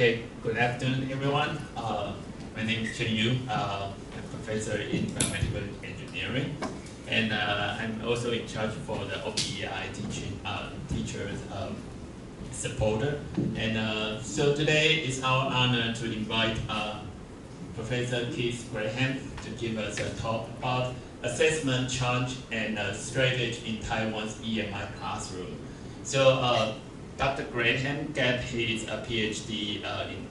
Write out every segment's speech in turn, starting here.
Okay, good afternoon, everyone. My name is Chen Yu. I'm a professor in biomedical engineering, and I'm also in charge for the OPEI teachers supporter. And so today is our honor to invite Professor Keith Graham to give us a talk about assessment challenge and strategy in Taiwan's EMI classroom. So Dr. Graham got his PhD in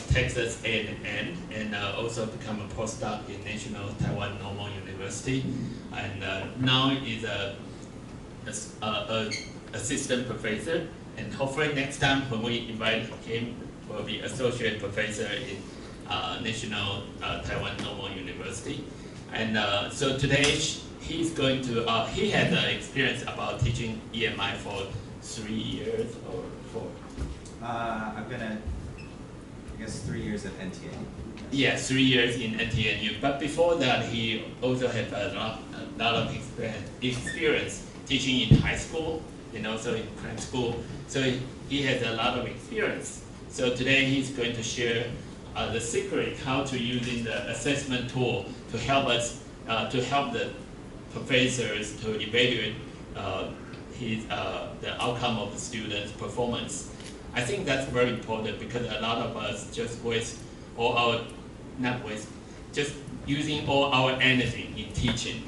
Texas A&M and also become a postdoc in National Taiwan Normal University, and now is a assistant professor, and hopefully next time when we invite him will be associate professor in National Taiwan Normal University. And so today he's going to, he has experience about teaching EMI for 3 years or 4? I've been at, I guess, 3 years at NTNU. Yeah, 3 years in NTNU. But before that, he also had a lot of experience teaching in high school and also in prep school. So he has a lot of experience. So today he's going to share the secret how to using the assessment tool to help us, to help the professors to evaluate the outcome of the students' performance. I think that's very important because a lot of us just waste all our, not waste, just using all our energy in teaching.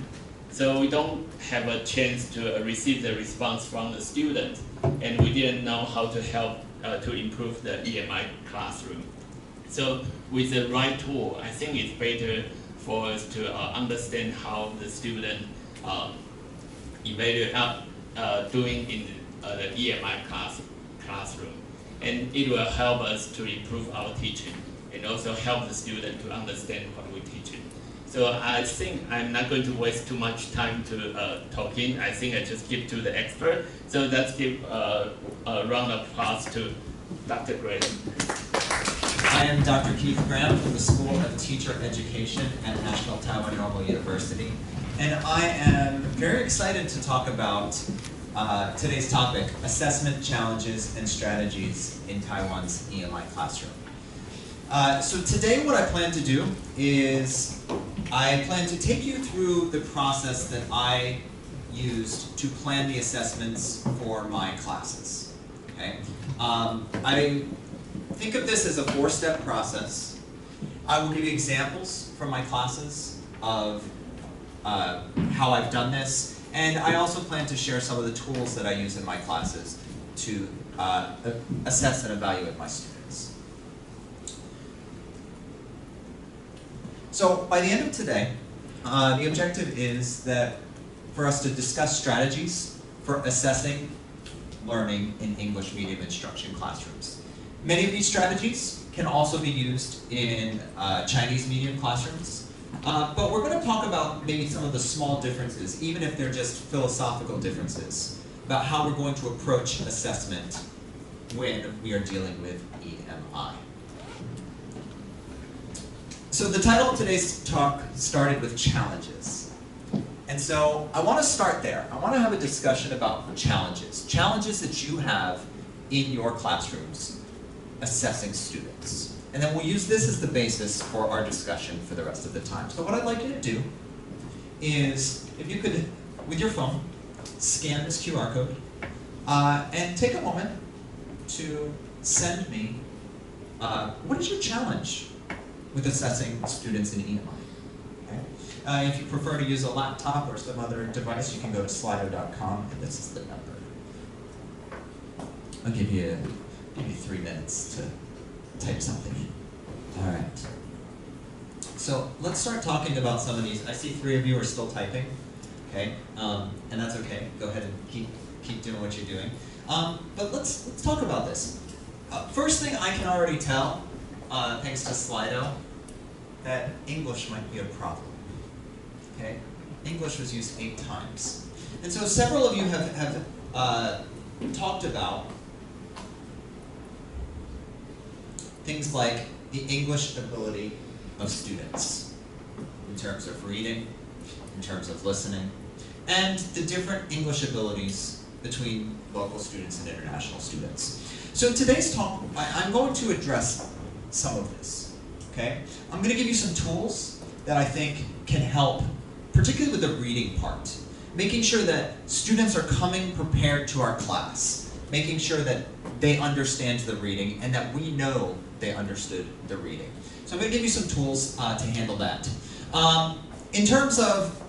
So we don't have a chance to receive the response from the students, and we didn't know how to help to improve the EMI classroom. So with the right tool, I think it's better for us to understand how the student evaluate doing in the EMI classroom. And it will help us to improve our teaching and also help the student to understand what we're teaching. So I think I'm not going to waste too much time to talking. I think I just give to the expert. So let's give a round of applause to Dr. Graham. I am Dr. Keith Graham from the School of Teacher Education at National Taiwan Normal University. And I am very excited to talk about today's topic, assessment challenges and strategies in Taiwan's EMI classroom. So today what I plan to do is I plan to take you through the process that I used to plan the assessments for my classes. Okay? I think of this as a 4-step process. I will give you examples from my classes of how I've done this, and I also plan to share some of the tools that I use in my classes to assess and evaluate my students. So by the end of today, the objective is that for us to discuss strategies for assessing learning in English medium instruction classrooms. Many of these strategies can also be used in Chinese medium classrooms. But we're going to talk about maybe some of the small differences, even if they're just philosophical differences, about how we're going to approach assessment when we are dealing with EMI. So the title of today's talk started with challenges. And so I want to start there. I want to have a discussion about challenges. Challenges that you have in your classrooms assessing students. And then we'll use this as the basis for our discussion for the rest of the time. So what I'd like you to do is, if you could, with your phone, scan this QR code, and take a moment to send me, what is your challenge with assessing students in EMI? Okay? If you prefer to use a laptop or some other device, you can go to slido.com, and this is the number. I'll give you 3 minutes to type something in. All right. So let's start talking about some of these. I see 3 of you are still typing, okay? And that's okay. Go ahead and keep doing what you're doing. But let's talk about this. First thing I can already tell, thanks to Slido, that English might be a problem. Okay? English was used 8 times, and so several of you have talked about things like the English ability of students in terms of reading, in terms of listening, and the different English abilities between local students and international students. So in today's talk, I'm going to address some of this, okay? I'm going to give you some tools that I think can help, particularly with the reading part. Making sure that students are coming prepared to our class, making sure that they understand the reading and that we know they understood the reading. So I'm going to give you some tools to handle that. In terms of,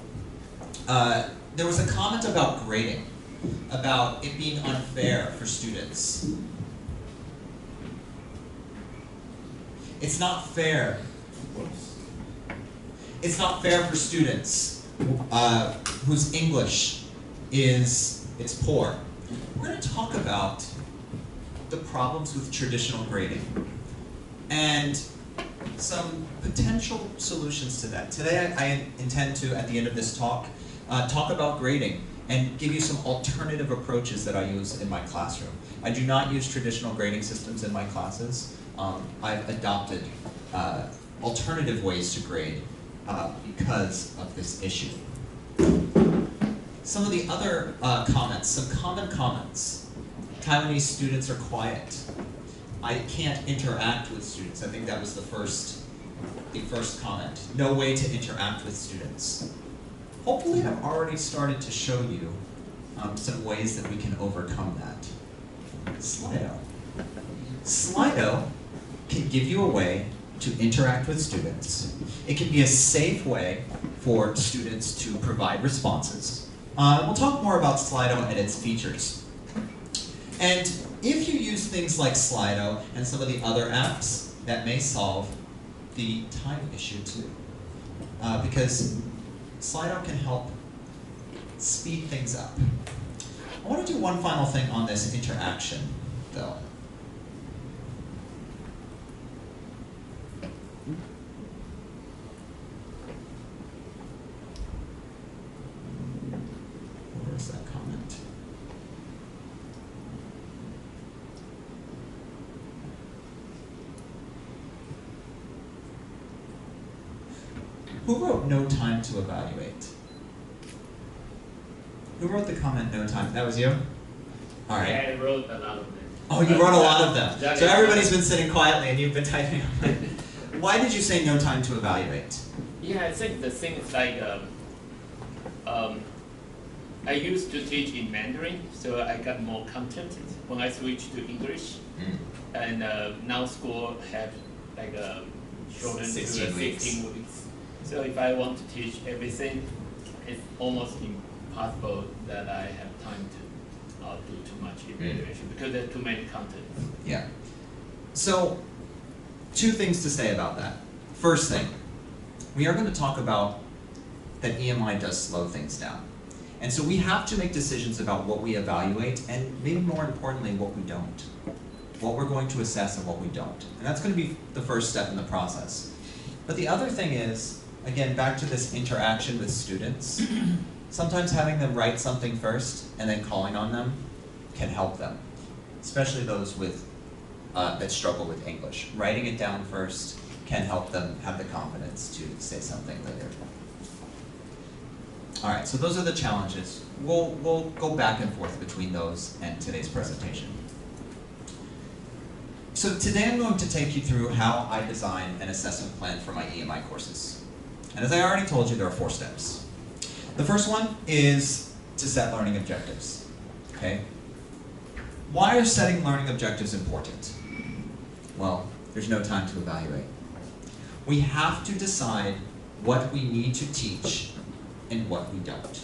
there was a comment about grading, about it being unfair for students. It's not fair. It's not fair for students whose English it's poor. We're going to talk about the problems with traditional grading and some potential solutions to that. Today I intend to, at the end of this talk about grading and give you some alternative approaches that I use in my classroom. I do not use traditional grading systems in my classes. I've adopted alternative ways to grade because of this issue. Some of the other comments, some common comments. Taiwanese students are quiet. I can't interact with students. I think that was the first comment. No way to interact with students. Hopefully I've already started to show you some ways that we can overcome that. Slido. Slido can give you a way to interact with students. It can be a safe way for students to provide responses. We'll talk more about Slido and its features. And if you use things like Slido and some of the other apps, that may solve the time issue too. Because Slido can help speed things up. I want to do one final thing on this interaction, though. Where's that comment? Who wrote no time to evaluate? Who wrote the comment no time? That was you? All right. Yeah, I wrote a lot of them. Oh, you wrote a lot of them. So everybody's been sitting quietly and you've been typing. Why did you say no time to evaluate? Yeah, I think the thing is like, I used to teach in Mandarin, so I got more content when I switched to English. And now school have like shortened to 16 weeks. So if I want to teach everything, it's almost impossible that I have time to do too much evaluation because there's too many content. Yeah. So, two things to say about that. First thing, we are going to talk about that EMI does slow things down. And so we have to make decisions about what we evaluate and maybe more importantly, what we don't. What we're going to assess and what we don't. And that's going to be the first step in the process. But the other thing is, again, back to this interaction with students, sometimes having them write something first and then calling on them can help them, especially those with that struggle with English. Writing it down first can help them have the confidence to say something later. All right, so those are the challenges. We'll go back and forth between those and today's presentation. So today I'm going to take you through how I design an assessment plan for my EMI courses. And as I already told you, there are 4 steps. The first one is to set learning objectives, okay? Why are setting learning objectives important? Well, there's no time to evaluate. We have to decide what we need to teach and what we don't.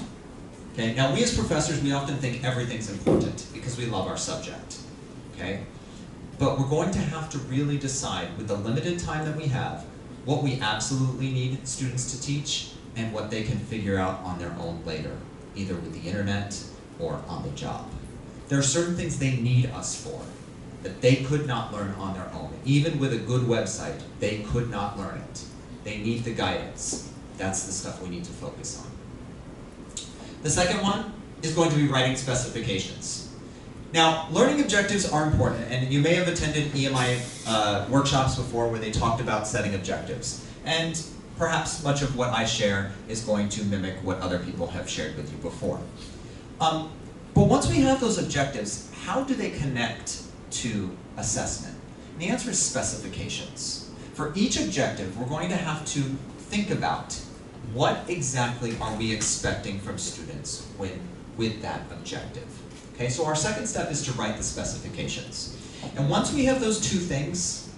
Okay, now we as professors, we often think everything's important because we love our subject, okay? But we're going to have to really decide with the limited time that we have what we absolutely need students to teach and what they can figure out on their own later, either with the internet or on the job. There are certain things they need us for that they could not learn on their own. Even with a good website, they could not learn it. They need the guidance. That's the stuff we need to focus on. The second one is going to be writing specifications. Now, learning objectives are important, and you may have attended EMI workshops before where they talked about setting objectives. And perhaps much of what I share is going to mimic what other people have shared with you before. But once we have those objectives, how do they connect to assessment? And the answer is specifications. For each objective, we're going to have to think about what exactly are we expecting from students with that objective. Okay, so our second step is to write the specifications. And once we have those two things,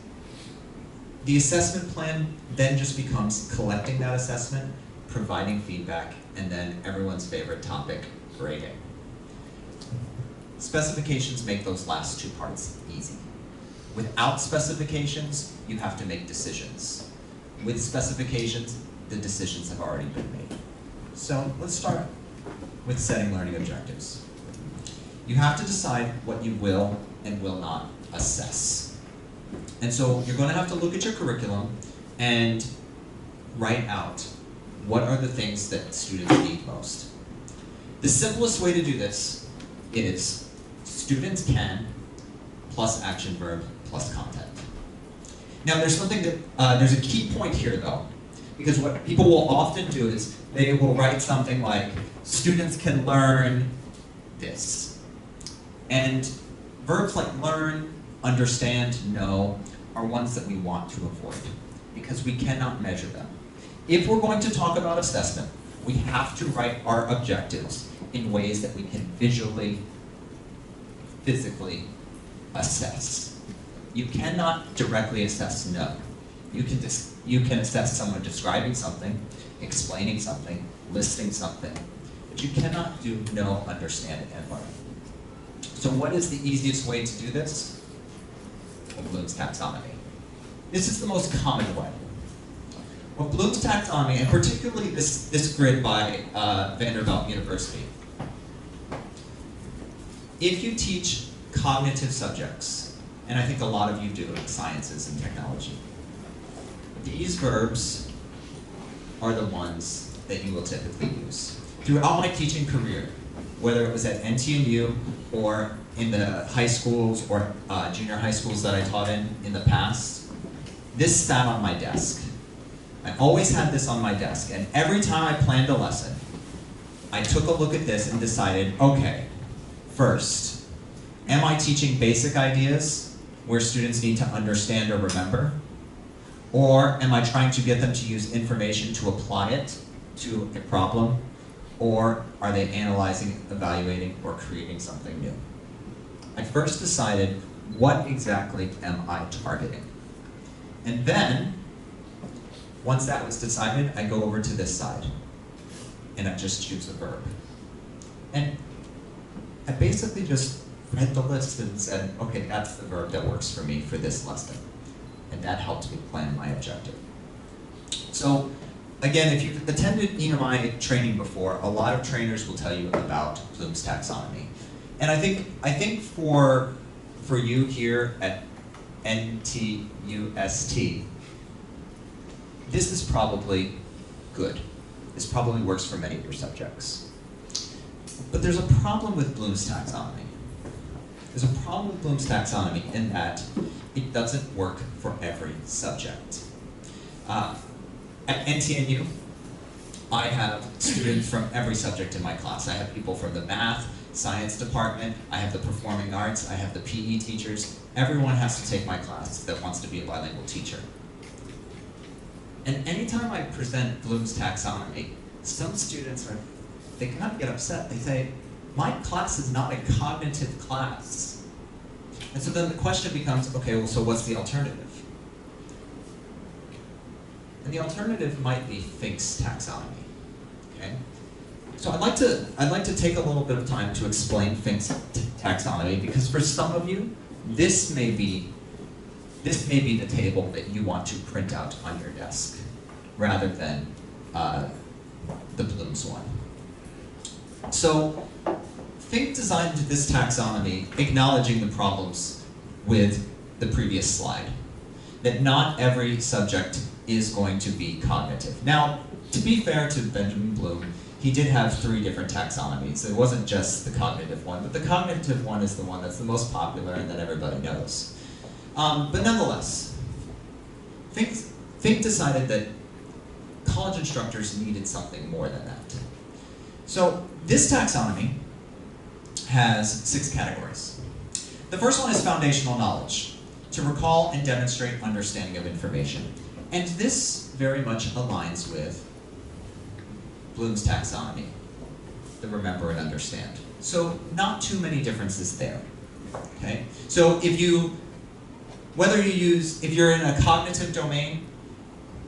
the assessment plan then just becomes collecting that assessment, providing feedback, and then everyone's favorite topic, grading. Specifications make those last two parts easy. Without specifications, you have to make decisions. With specifications, the decisions have already been made. So let's start with setting learning objectives. You have to decide what you will and will not assess. And so you're going to have to look at your curriculum and write out what are the things that students need most. The simplest way to do this is students can plus action verb plus content. Now there's something that, there's a key point here though, because what people will often do is they will write something like, students can learn this. And verbs like learn, understand, know, are ones that we want to avoid because we cannot measure them. If we're going to talk about assessment, we have to write our objectives in ways that we can visually, physically assess. You cannot directly assess no. You can assess someone describing something, explaining something, listing something, but you cannot do know, understand, and learn. So what is the easiest way to do this? Well, Bloom's taxonomy. This is the most common way. Well, Bloom's taxonomy, and particularly this grid by Vanderbilt University, if you teach cognitive subjects, and I think a lot of you do in sciences and technology, these verbs are the ones that you will typically use. Throughout my teaching career, whether it was at NTNU or in the high schools or junior high schools that I taught in the past, this sat on my desk. I always had this on my desk, and every time I planned a lesson, I took a look at this and decided, okay, first, am I teaching basic ideas where students need to understand or remember? Or am I trying to get them to use information to apply it to a problem? Or are they analyzing, evaluating, or creating something new? I first decided, what exactly am I targeting? And then, once that was decided, I go over to this side, and I just choose a verb. And I basically just read the list and said, okay, that's the verb that works for me for this lesson. And that helped me plan my objective. So, again, if you've attended EMI training before, a lot of trainers will tell you about Bloom's taxonomy. And I think for you here at NTUST, this is probably good. This probably works for many of your subjects. But there's a problem with Bloom's taxonomy. There's a problem with Bloom's taxonomy in that it doesn't work for every subject. At NTNU, I have students from every subject in my class. I have people from the math, science department, I have the performing arts, I have the PE teachers. Everyone has to take my class that wants to be a bilingual teacher. And anytime I present Bloom's taxonomy, some students they kind of get upset. They say, my class is not a cognitive class. And so then the question becomes, okay, well, so what's the alternative? And the alternative might be Fink's taxonomy, okay? So I'd like to take a little bit of time to explain Fink's taxonomy, because for some of you, this may be the table that you want to print out on your desk, rather than the Bloom's one. So Fink designed this taxonomy acknowledging the problems with the previous slide, that not every subject is going to be cognitive. Now, to be fair to Benjamin Bloom, he did have 3 different taxonomies. It wasn't just the cognitive one, but the cognitive one is the one that's the most popular and that everybody knows. But nonetheless, Fink decided that college instructors needed something more than that. So this taxonomy has 6 categories. The first one is foundational knowledge, to recall and demonstrate understanding of information. And this very much aligns with Bloom's taxonomy, the remember and understand. So not too many differences there, okay? So if you're in a cognitive domain,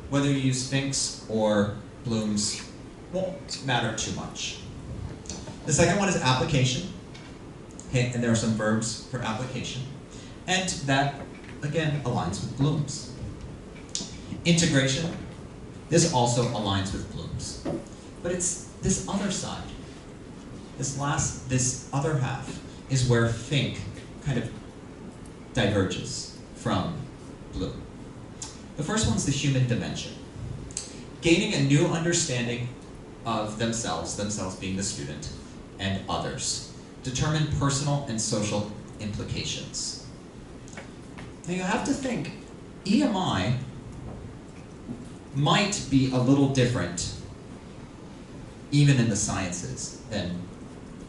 whether you use Fink's or Bloom's won't matter too much. The second one is application, okay, and there are some verbs for application. And that, again, aligns with Bloom's. Integration, this also aligns with Bloom's. But it's this other side, this other half, is where Fink kind of diverges from Bloom. The first one's the human dimension. Gaining a new understanding of themselves being the student, and others. Determine personal and social implications. Now you have to think, EMI might be a little different, even in the sciences, than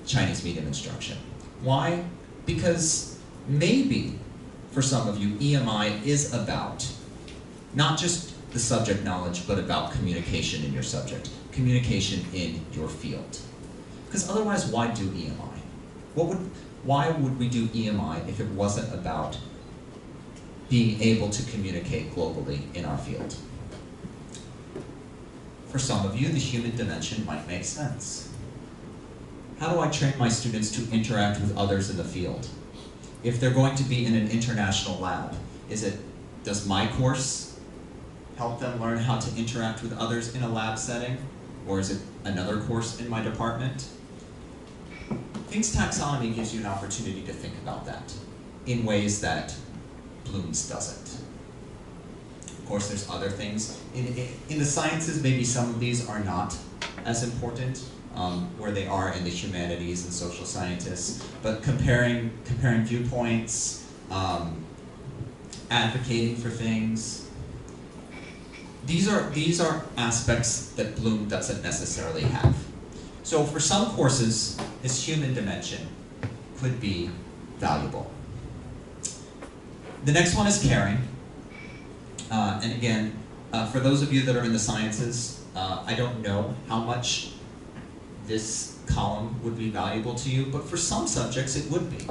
Chinese medium instruction. Why? Because maybe, for some of you, EMI is about not just the subject knowledge, but about communication in your subject, communication in your field. Because otherwise, why do EMI? Why would we do EMI if it wasn't about being able to communicate globally in our field? For some of you, the human dimension might make sense. How do I train my students to interact with others in the field? If they're going to be in an international lab, does my course help them learn how to interact with others in a lab setting? Or is it another course in my department? Fink's taxonomy gives you an opportunity to think about that in ways that Bloom's doesn't. Of course, there's other things. In the sciences, maybe some of these are not as important, where they are in the humanities and social scientists, but comparing viewpoints, advocating for things, these are aspects that Bloom doesn't necessarily have. So for some courses, this human dimension could be valuable. The next one is caring. And again, for those of you that are in the sciences, I don't know how much this column would be valuable to you, but for some subjects it would be.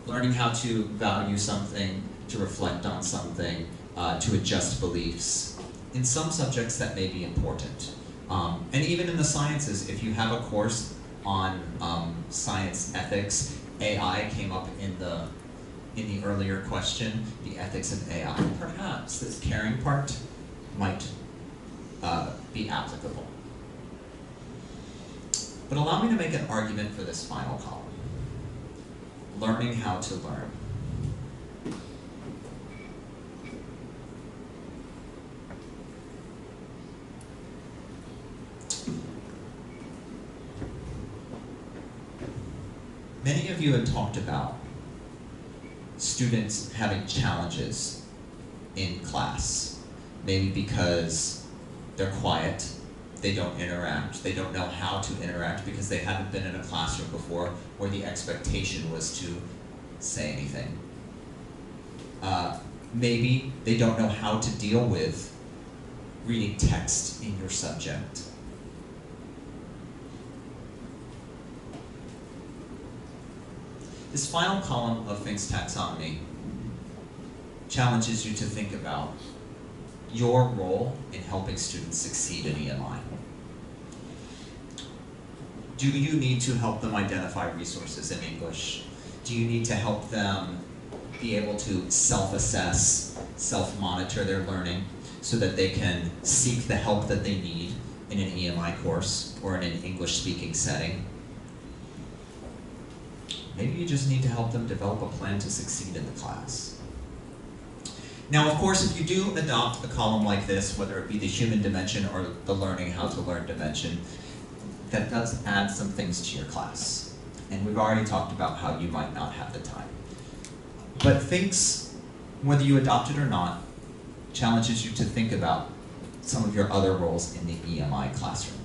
Learning how to value something, to reflect on something, to adjust beliefs. In some subjects that may be important. And even in the sciences, if you have a course on science ethics, AI came up in the earlier question, the ethics of AI. Perhaps this caring part might be applicable. But allow me to make an argument for this final column. Learning how to learn. Many of you have talked about students having challenges in class, maybe because they're quiet, they don't interact, they don't know how to interact because they haven't been in a classroom before where the expectation was to say anything. Maybe they don't know how to deal with reading text in your subject. This final column of Fink's taxonomy challenges you to think about your role in helping students succeed in EMI. Do you need to help them identify resources in English? Do you need to help them be able to self-assess, self-monitor their learning so that they can seek the help that they need in an EMI course or in an English-speaking setting? Maybe you just need to help them develop a plan to succeed in the class. Now, of course, if you do adopt a column like this, whether it be the human dimension or the learning how to learn dimension, that does add some things to your class. And we've already talked about how you might not have the time. But Fink's, whether you adopt it or not, challenges you to think about some of your other roles in the EMI classroom.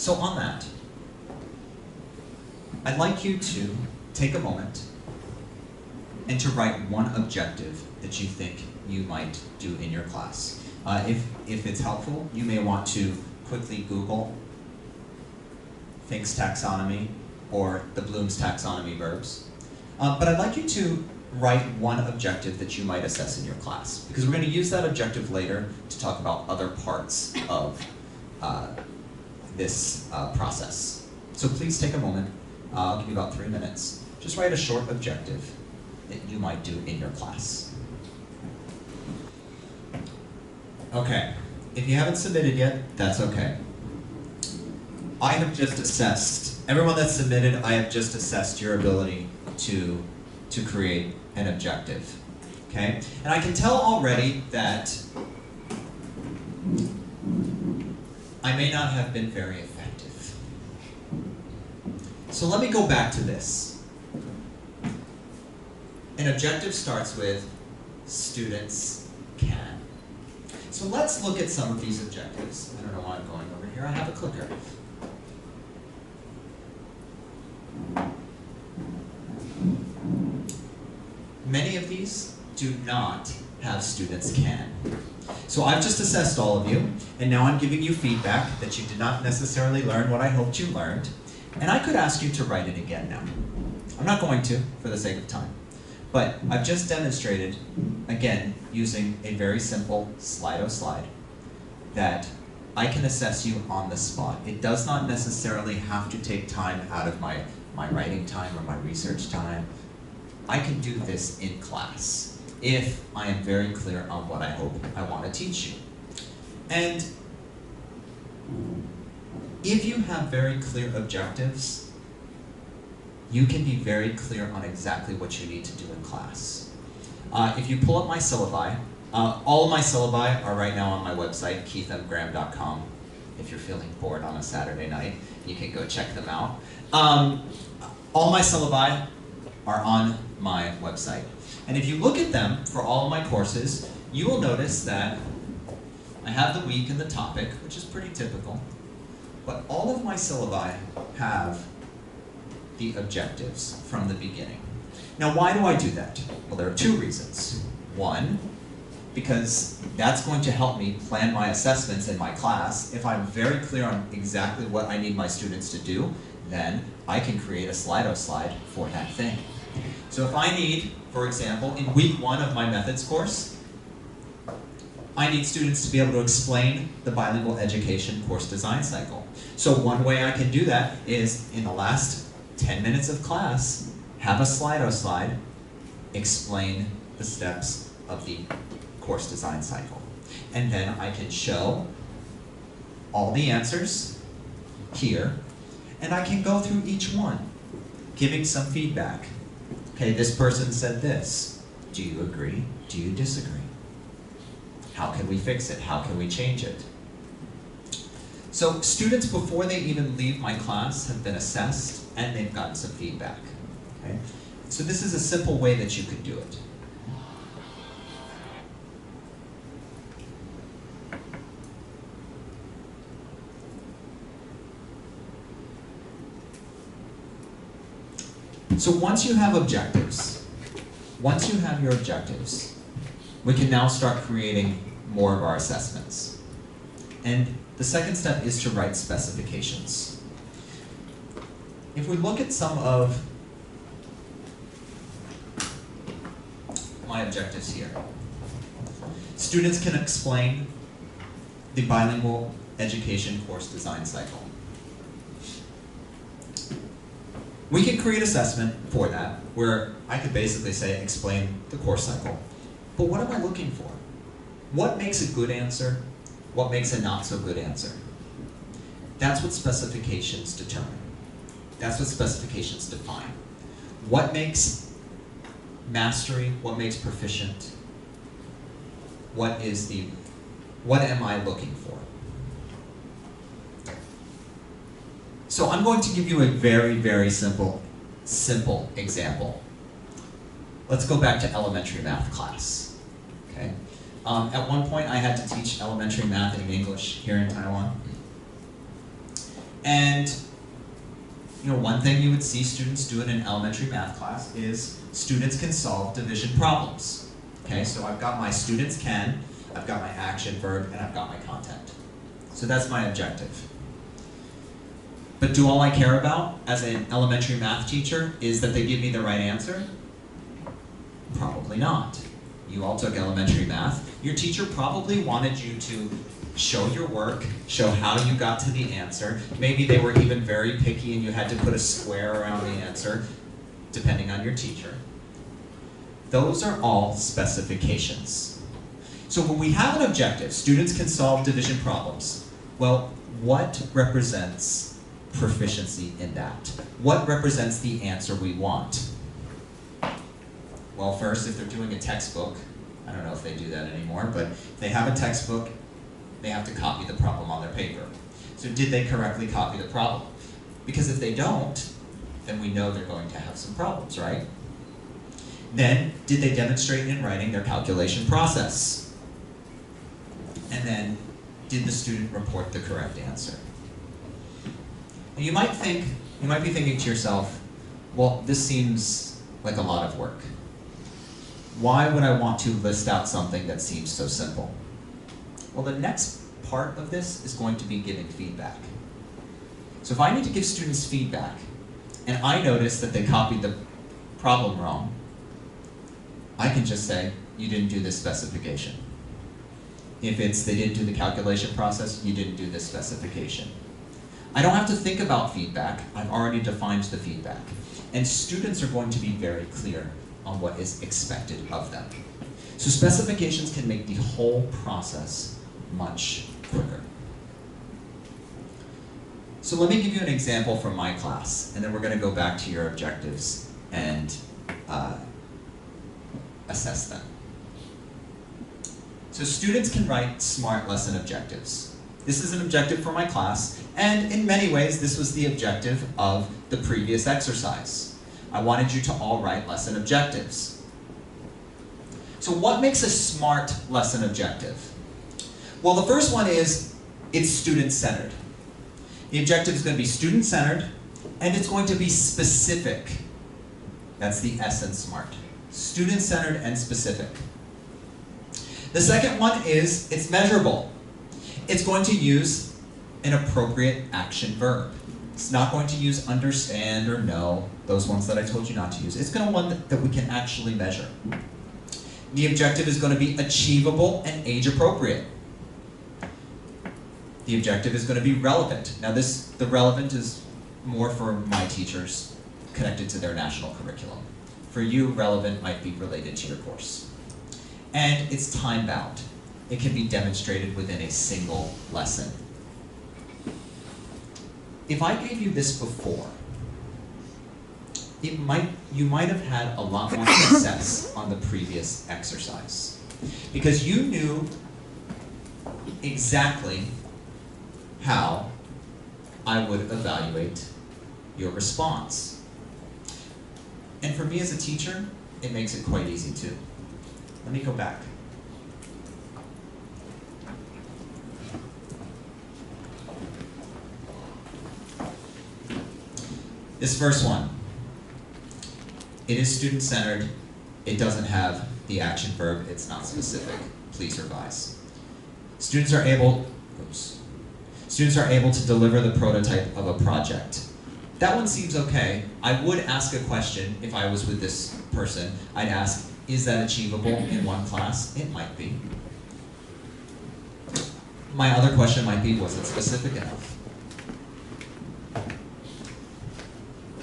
So on that, I'd like you to take a moment and to write one objective that you think you might do in your class. If it's helpful, you may want to quickly Google Fink's taxonomy or the Bloom's taxonomy verbs. But I'd like you to write one objective that you might assess in your class, because we're going to use that objective later to talk about other parts of this process. So please take a moment. I'll give you about 3 minutes. Just write a short objective that you might do in your class. Okay, if you haven't submitted yet, that's okay. I have just assessed, everyone that's submitted, I have just assessed your ability to create an objective, okay? And I can tell already that I may not have been very effective. So let me go back to this. An objective starts with students can. So let's look at some of these objectives. I don't know why I'm going over here. I have a clicker. Many of these do not have students can. So I've just assessed all of you, and now I'm giving you feedback that you did not necessarily learn what I hoped you learned, and I could ask you to write it again now. I'm not going to, for the sake of time. But I've just demonstrated, again, using a very simple Slido slide, that I can assess you on the spot. It does not necessarily have to take time out of my writing time or my research time. I can do this in class if I am very clear on what I hope I want to teach you. And if you have very clear objectives, you can be very clear on exactly what you need to do in class. If you pull up my syllabi, all of my syllabi are right now on my website, keithamgraham.com. If you're feeling bored on a Saturday night, you can go check them out. All my syllabi are on my website. And if you look at them for all of my courses, you will notice that I have the week and the topic, which is pretty typical, but all of my syllabi have the objectives from the beginning. Now, why do I do that? Well, there are 2 reasons. One, because that's going to help me plan my assessments in my class. If I'm very clear on exactly what I need my students to do, then I can create a Slido slide for that thing. So if I need, for example, in week 1 of my methods course, I need students to be able to explain the bilingual education course design cycle. So one way I can do that is in the last 10 minutes of class, have a Slido slide, explain the steps of the course design cycle. And then I can show all the answers here, and I can go through each one, giving some feedback. Okay, this person said this. Do you agree? Do you disagree? How can we fix it? How can we change it? So students, before they even leave my class, have been assessed and they've gotten some feedback. Okay? So this is a simple way that you could do it. So once you have objectives, once you have your objectives, we can now start creating more of our assessments. And the second step is to write specifications. If we look at some of my objectives here, students can explain the bilingual education course design cycle. We can create assessment for that, where I could basically say, explain the course cycle. But what am I looking for? What makes a good answer? What makes a not so good answer? That's what specifications determine. That's what specifications define. What makes mastery? What makes proficient? What am I looking for? So I'm going to give you a very, very simple example. Let's go back to elementary math class. Okay. At one point I had to teach elementary math in English here in Taiwan. And one thing you would see students do in an elementary math class is students can solve division problems. Okay, so I've got my students can, I've got my action verb, and I've got my content. So that's my objective. But do all I care about as an elementary math teacher is that they give me the right answer? Probably not. You all took elementary math. Your teacher probably wanted you to show your work, show how you got to the answer. Maybe they were even very picky and you had to put a square around the answer, depending on your teacher. Those are all specifications. So when we have an objective, students can solve division problems. Well, what represents proficiency in that? What represents the answer we want? Well, first, if they're doing a textbook, I don't know if they do that anymore, but if they have a textbook, they have to copy the problem on their paper. So did they correctly copy the problem? Because if they don't, then we know they're going to have some problems, right? Then, did they demonstrate in writing their calculation process? And then, did the student report the correct answer? And you might be thinking to yourself, well, this seems like a lot of work. Why would I want to list out something that seems so simple? Well, the next part of this is going to be giving feedback. So if I need to give students feedback, and I notice that they copied the problem wrong, I can just say, you didn't do this specification. If it's they didn't do the calculation process, you didn't do this specification. I don't have to think about feedback, I've already defined the feedback. And students are going to be very clear on what is expected of them. So specifications can make the whole process much quicker. So let me give you an example from my class, and then we're going to go back to your objectives and assess them. So students can write SMART lesson objectives. This is an objective for my class, and in many ways this was the objective of the previous exercise. I wanted you to all write lesson objectives. So what makes a SMART lesson objective? Well, the first one is it's student-centered. The objective is going to be student-centered, and it's going to be specific. That's the S in SMART. Student-centered and specific. The second one is it's measurable. It's going to use an appropriate action verb. It's not going to use understand or know, those ones that I told you not to use. It's going to one that we can actually measure. The objective is going to be achievable and age appropriate. The objective is going to be relevant. Now the relevant is more for my teachers connected to their national curriculum. For you, relevant might be related to your course. And it's time-bound. It can be demonstrated within a single lesson. If I gave you this before, you might have had a lot more success on the previous exercise. Because you knew exactly how I would evaluate your response. And for me as a teacher, it makes it quite easy too. Let me go back. This first one, it is student-centered, it doesn't have the action verb, it's not specific. Please revise. Students are able to deliver the prototype of a project. That one seems okay. I would ask a question if I was with this person. I'd ask, is that achievable in one class? It might be. My other question might be, was it specific enough?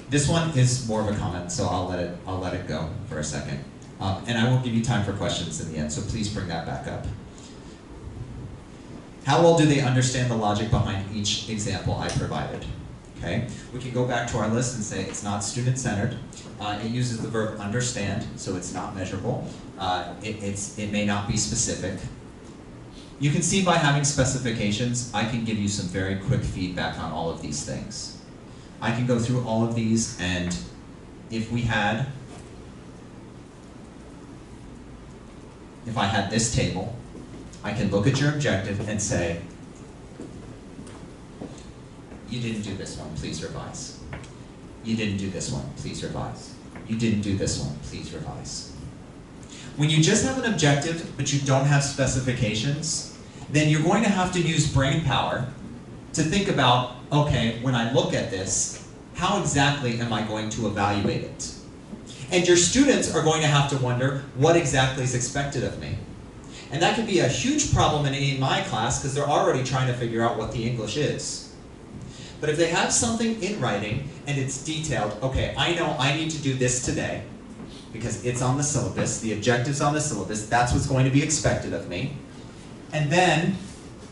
This one is more of a comment, so I'll let it go for a second. And I will give you time for questions in the end, so please bring that back up. How well do they understand the logic behind each example I provided? Okay, we can go back to our list and say it's not student-centered. It uses the verb understand, so it's not measurable. It may not be specific. You can see by having specifications, I can give you some very quick feedback on all of these things. I can go through all of these, and if I had this table, I can look at your objective and say, You didn't do this one, please revise. You didn't do this one, please revise. You didn't do this one, please revise. When you just have an objective, but you don't have specifications, then you're going to have to use brain power to think about, okay, when I look at this, how exactly am I going to evaluate it? And your students are going to have to wonder, what exactly is expected of me? And that could be a huge problem in an EMI class because they're already trying to figure out what the English is. But if they have something in writing and it's detailed, okay, I know I need to do this today because it's on the syllabus, the objective's on the syllabus, that's what's going to be expected of me. And then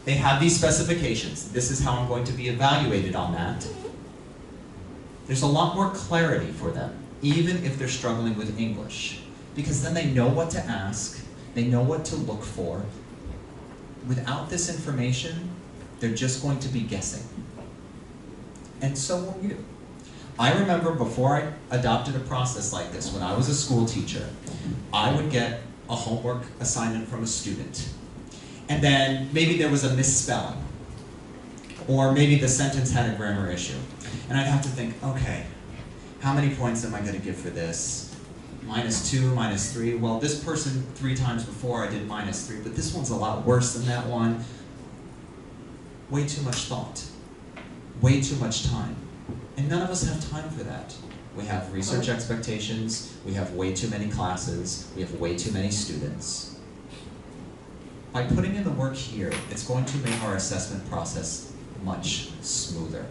they have these specifications. This is how I'm going to be evaluated on that. There's a lot more clarity for them, even if they're struggling with English, because then they know what to ask, they know what to look for. Without this information, they're just going to be guessing. And so will you. I remember before I adopted a process like this, when I was a school teacher, I would get a homework assignment from a student. And then maybe there was a misspelling, or maybe the sentence had a grammar issue. And I'd have to think, okay, how many points am I going to give for this? -2, -3. Well, this person 3 times before I did -3, but this one's a lot worse than that one. Way too much thought. Way too much time. And none of us have time for that. We have research expectations, we have way too many classes, we have way too many students. By putting in the work here, it's going to make our assessment process much smoother.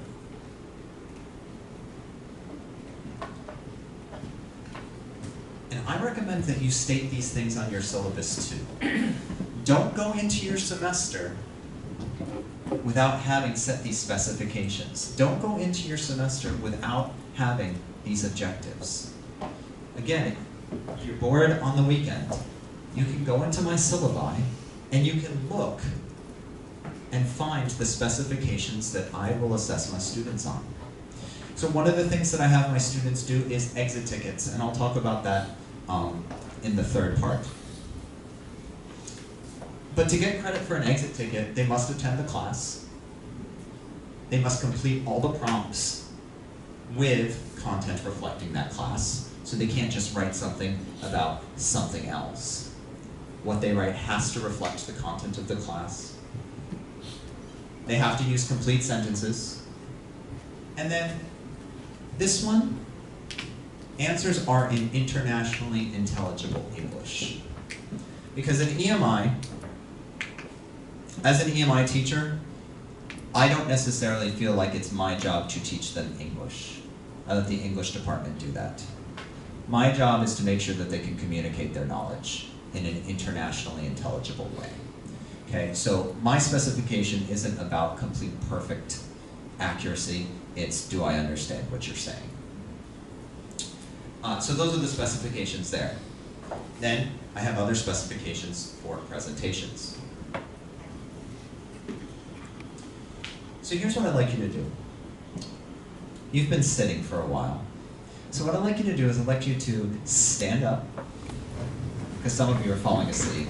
And I recommend that you state these things on your syllabus too. Don't go into your semester without having set these specifications. Don't go into your semester without having these objectives. Again, if you're bored on the weekend, you can go into my syllabi and you can look and find the specifications that I will assess my students on. So one of the things that I have my students do is exit tickets, and I'll talk about that in the third part. But to get credit for an exit ticket, they must attend the class. They must complete all the prompts with content reflecting that class. So they can't just write something about something else. What they write has to reflect the content of the class. They have to use complete sentences. And then this one, answers are in internationally intelligible English. Because in EMI, as an EMI teacher, I don't necessarily feel like it's my job to teach them English. I let the English department do that. My job is to make sure that they can communicate their knowledge in an internationally intelligible way. Okay, so my specification isn't about complete perfect accuracy, it's do I understand what you're saying? So those are the specifications there. Then I have other specifications for presentations. So here's what I'd like you to do. You've been sitting for a while. So what I'd like you to do is I'd like you to stand up, because some of you are falling asleep.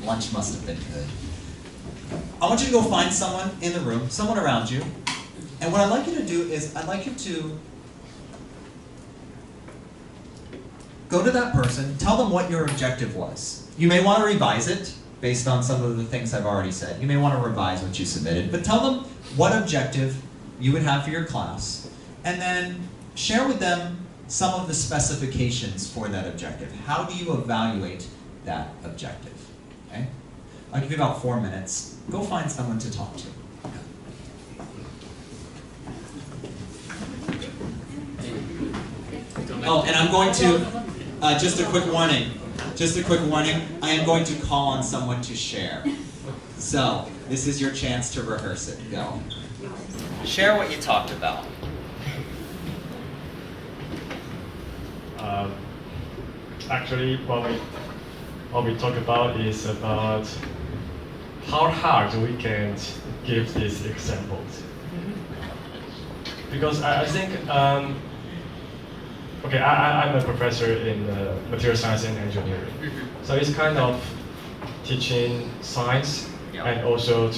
Lunch must have been good. I want you to go find someone in the room, someone around you, and what I'd like you to do is I'd like you to go to that person, tell them what your objective was. You may want to revise it based on some of the things I've already said. You may want to revise what you submitted, but tell them what objective you would have for your class, and then share with them some of the specifications for that objective. How do you evaluate that objective? Okay? I'll give you about 4 minutes. Go find someone to talk to. Oh, and I'm going to, just a quick warning. I am going to call on someone to share. So, this is your chance to rehearse it. Go. Share what you talked about. Actually, what we talk about is about how hard we can give these examples. Because I think, okay, I'm a professor in material science and engineering. So it's kind of teaching science and also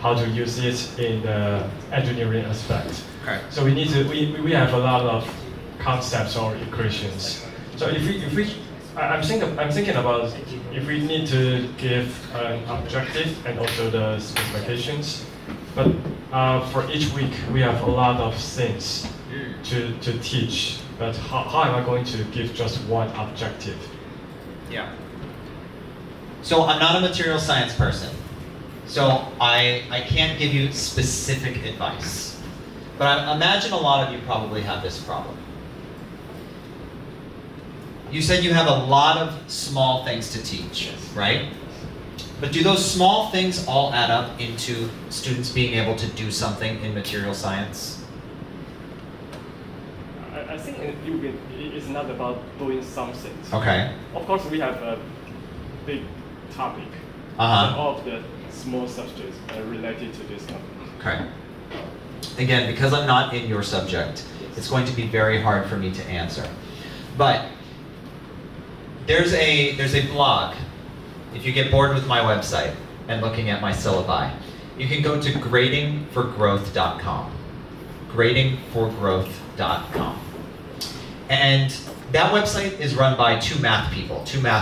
how to use it in the engineering aspect. Okay. So we have a lot of concepts or equations. So I'm thinking about if we need to give an objective and also the specifications, but for each week we have a lot of things to teach. But how am I going to give just one objective? Yeah. So I'm not a material science person, so I can't give you specific advice. But I imagine a lot of you probably have this problem. You said you have a lot of small things to teach, right? But do those small things all add up into students being able to do something in material science? I think it's not about doing something. Okay. Of course, we have a big topic. Uh-huh. So all of the small subjects are related to this topic. Okay. Again, because I'm not in your subject, it's going to be very hard for me to answer. But there's a blog. If you get bored with my website and looking at my syllabi, you can go to gradingforgrowth.com. Gradingforgrowth.com. And that website is run by two math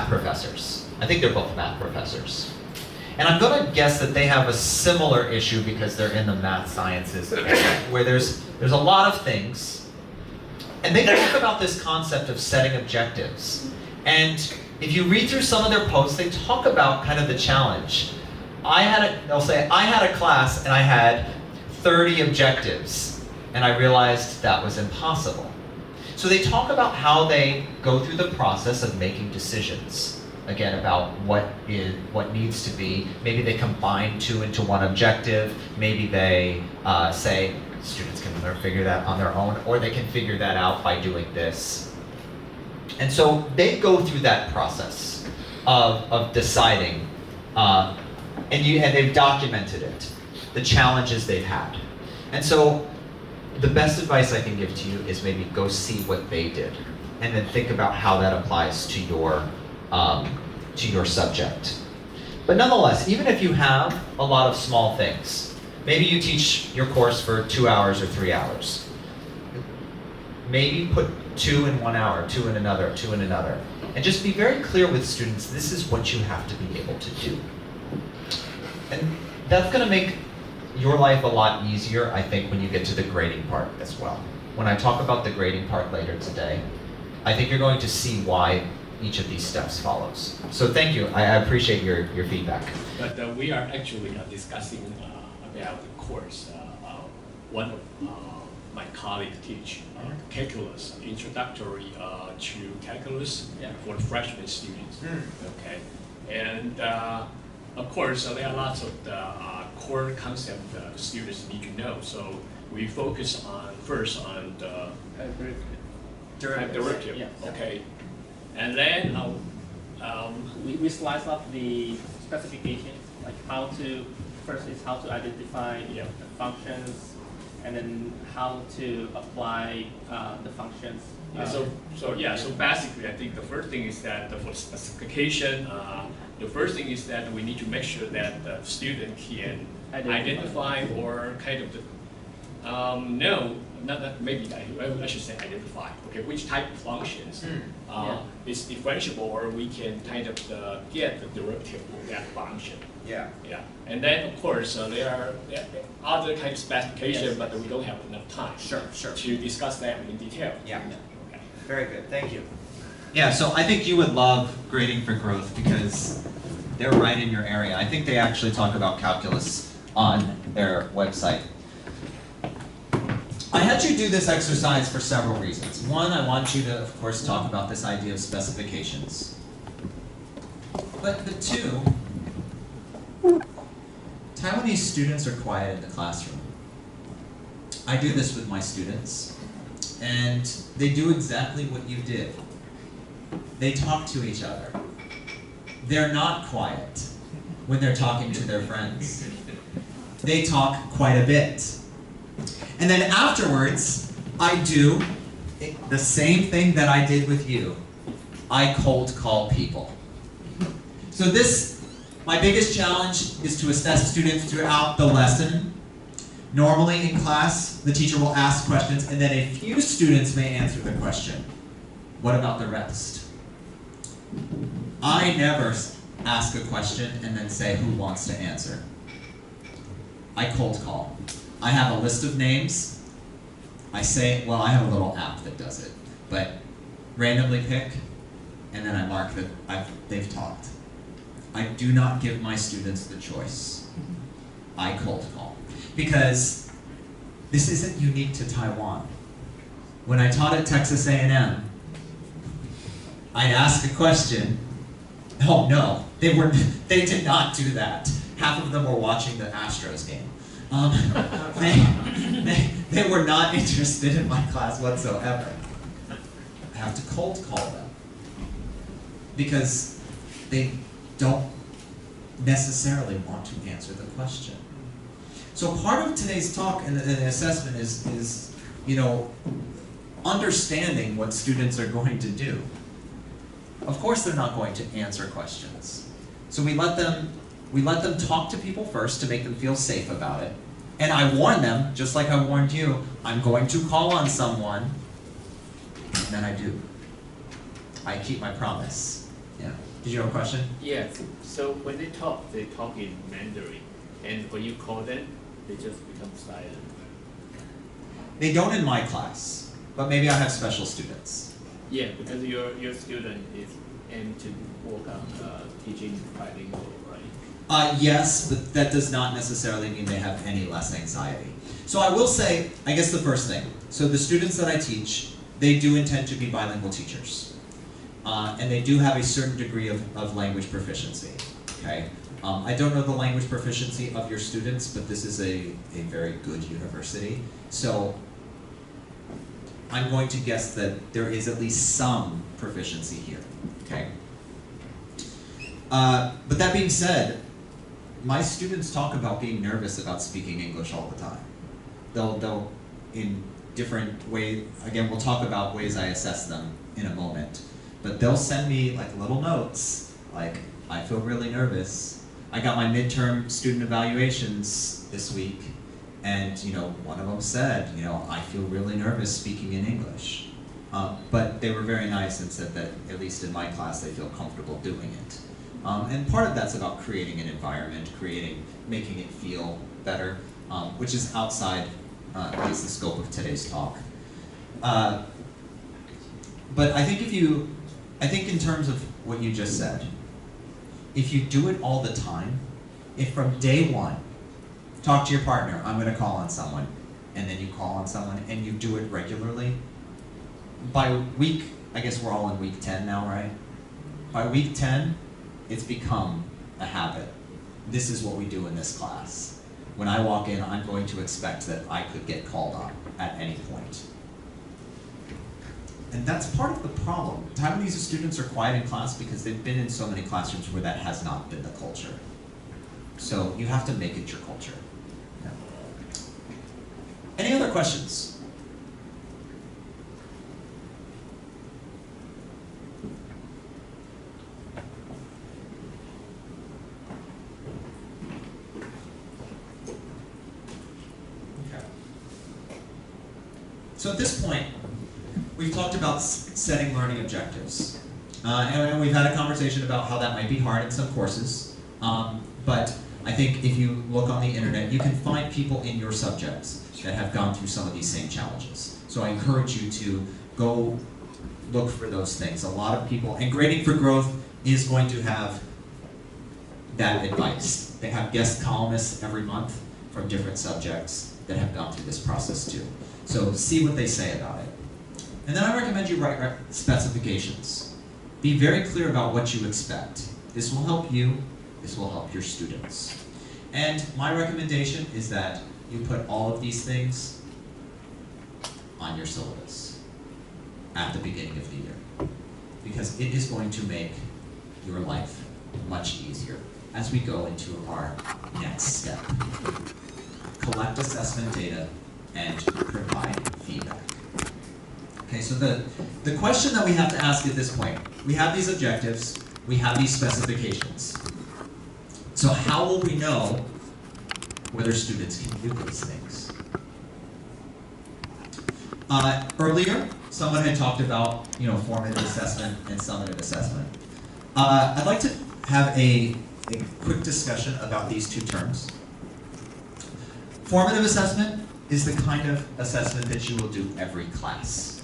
professors. I think they're both math professors. And I'm going to guess that they have a similar issue because they're in the math sciences where there's a lot of things. And they talk about this concept of setting objectives. And if you read through some of their posts, they talk about kind of the challenge. They'll say, I had a class and I had 30 objectives, and I realized that was impossible. So they talk about how they go through the process of making decisions. Again, about what needs to be. Maybe they combine two into one objective. Maybe they say students can figure that on their own, or they can figure that out by doing this. And so they go through that process of deciding, and they've documented it, the challenges they've had. And so the best advice I can give to you is maybe go see what they did, and then think about how that applies to your subject. But nonetheless, even if you have a lot of small things, maybe you teach your course for 2 hours or 3 hours. Maybe put 2 in 1 hour, 2 in another, 2 in another. And just be very clear with students, this is what you have to be able to do. And that's gonna make your life a lot easier, I think, when you get to the grading part as well. When I talk about the grading part later today, I think you're going to see why each of these steps follows. So thank you, I appreciate your feedback. But we are actually discussing about the course. One of my colleagues teach calculus, introductory to calculus for freshman students. Okay, and of course there are lots of the core concepts students need to know. So we focus first on the derivative. Yeah. Okay, and then we slice up the specifications, like first is how to identify the functions, and then how to apply the functions. So basically I think the first thing is that for specification, the first thing is that we need to make sure that the student can identify or kind of know, not that maybe I should say identify, okay, which type of functions is differentiable, or we can kind of get the derivative of that function. Yeah. Yeah, and then of course there are other kind of specifications, but we don't have enough time to discuss them in detail. Yeah. Okay. Very good, thank you. Yeah, so I think you would love Grading for Growth because they're right in your area. I think they actually talk about calculus on their website. I had you do this exercise for several reasons. One, I want you to, of course, talk about this idea of specifications. But two, Taiwanese students are quiet in the classroom. I do this with my students, and they do exactly what you did. They talk to each other. They're not quiet when they're talking to their friends. They talk quite a bit. And then afterwards, I do the same thing that I did with you. I cold call people. So this My biggest challenge is to assess students throughout the lesson. Normally in class, the teacher will ask questions and then a few students may answer the question. What about the rest? I never ask a question and then say who wants to answer. I cold call. I have a list of names. I say, well, I have a little app that does it, but randomly pick, and then I mark that they've talked. I do not give my students the choice. I cold call. Because this isn't unique to Taiwan. When I taught at Texas A&M, I'd ask a question. Oh no, they did not do that. Half of them were watching the Astros game. They were not interested in my class whatsoever. I have to cold call them because they don't necessarily want to answer the question. So part of today's talk and the assessment is understanding what students are going to do. Of course they're not going to answer questions. So we let them talk to people first to make them feel safe about it. And I warn them, just like I warned you, I'm going to call on someone, and then I do. I keep my promise. Yeah. Did you have a question? Yes. So when they talk in Mandarin, and when you call them, they just become silent. They don't in my class, but maybe I have special students. Yeah, because your student is aimed to work on teaching bilingual, right? Yes, but that does not necessarily mean they have any less anxiety. So I will say, I guess the first thing, so the students that I teach, they do intend to be bilingual teachers. And they do have a certain degree of language proficiency, okay? I don't know the language proficiency of your students, but this is a very good university. So I'm going to guess that there is at least some proficiency here, okay? But that being said, my students talk about being nervous about speaking English all the time. They'll in different ways, again, we'll talk about ways I assess them in a moment, but they'll send me like little notes, like, I feel really nervous. I got my midterm student evaluations this week, and one of them said, I feel really nervous speaking in English. But they were very nice and said that at least in my class they feel comfortable doing it. And part of that's about creating an environment, making it feel better, which is outside at least the scope of today's talk. But I think in terms of what you just said, if you do it all the time, if from day one, talk to your partner, I'm going to call on someone, and then you call on someone, and you do it regularly, by week, I guess we're all in week 10 now, right? By week 10, it's become a habit. This is what we do in this class. When I walk in, I'm going to expect that I could get called on at any point. And that's part of the problem. Taiwanese students are quiet in class because they've been in so many classrooms where that has not been the culture. So you have to make it your culture. Yeah. Any other questions? Okay. So at this point, we've talked about setting learning objectives. And we've had a conversation about how that might be hard in some courses. But I think if you look on the internet, you can find people in your subjects that have gone through some of these same challenges. So I encourage you to go look for those things. A lot of people, and Grading for Growth is going to have that advice. They have guest columnists every month from different subjects that have gone through this process too. So see what they say about it. And then I recommend you write specifications. Be very clear about what you expect. This will help you, this will help your students. And my recommendation is that you put all of these things on your syllabus at the beginning of the year, because it is going to make your life much easier as we go into our next step. Collect assessment data and provide feedback. Okay, so the question that we have to ask at this point, we have these objectives, we have these specifications. So how will we know whether students can do these things? Earlier, someone had talked about, formative assessment and summative assessment. I'd like to have a quick discussion about these two terms. Formative assessment is the kind of assessment that you will do every class.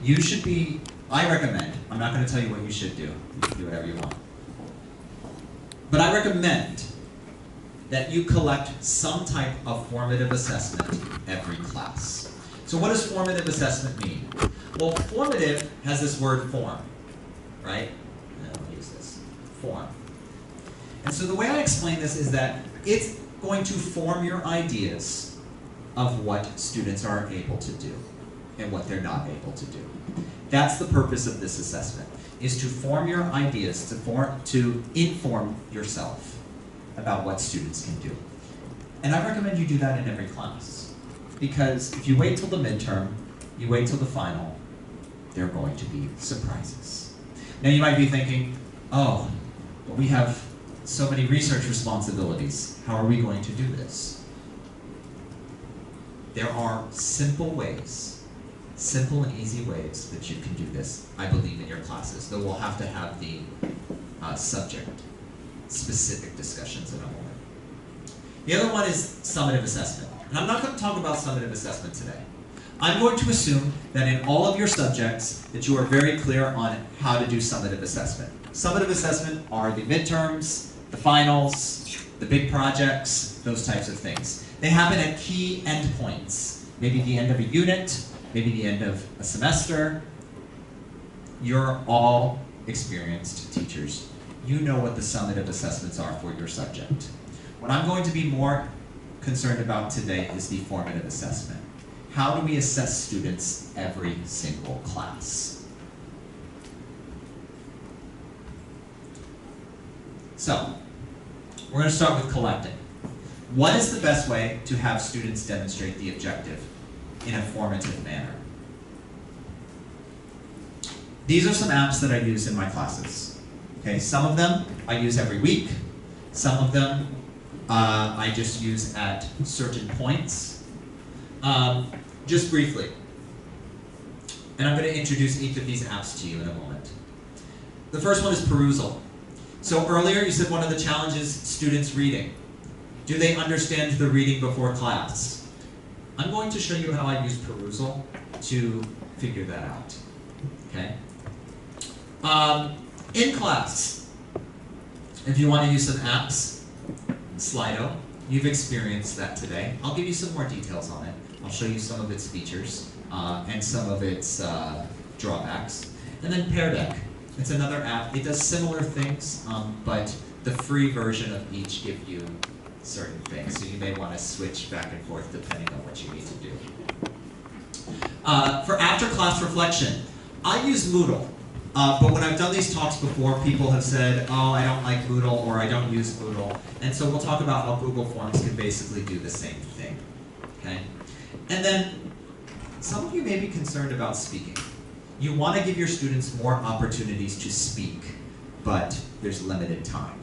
You should be, I recommend, I'm not going to tell you what you should do. You can do whatever you want. But I recommend that you collect some type of formative assessment every class. So what does formative assessment mean? Well, formative has this word form, right? I'll use this, form. And so the way I explain this is that it's going to form your ideas of what students are able to do and what they're not able to do. That's the purpose of this assessment, is to form your ideas, to inform yourself about what students can do. And I recommend you do that in every class, because if you wait till the midterm, you wait till the final, there are going to be surprises. Now you might be thinking, oh, but we have so many research responsibilities. How are we going to do this? There are simple ways, simple and easy ways that you can do this, I believe, in your classes, though we'll have to have the subject-specific discussions in a moment. The other one is summative assessment. And I'm not going to talk about summative assessment today. I'm going to assume that in all of your subjects that you are very clear on how to do summative assessment. Summative assessment are the midterms, the finals, the big projects, those types of things. They happen at key endpoints, maybe the end of a unit, maybe the end of a semester. You're all experienced teachers. You know what the summative assessments are for your subject. What I'm going to be more concerned about today is the formative assessment. How do we assess students every single class? So, we're going to start with collecting. What is the best way to have students demonstrate the objective in a formative manner? These are some apps that I use in my classes. Okay, some of them I use every week. Some of them I just use at certain points. Just briefly. And I'm going to introduce each of these apps to you in a moment. The first one is Perusal. So earlier you said one of the challenges, students reading. Do they understand the reading before class? I'm going to show you how I use Perusal to figure that out. Okay? In class, if you want to use some apps, Slido, you've experienced that today. I'll give you some more details on it. I'll show you some of its features and some of its drawbacks. And then Pear Deck. It's another app. It does similar things, but the free version of each gives you certain things. So you may want to switch back and forth depending on what you need to do. For after-class reflection, I use Moodle. But when I've done these talks before, people have said, oh, I don't like Moodle, or I don't use Moodle. And so we'll talk about how Google Forms can basically do the same thing. Okay? And then, some of you may be concerned about speaking. You want to give your students more opportunities to speak, but there's limited time.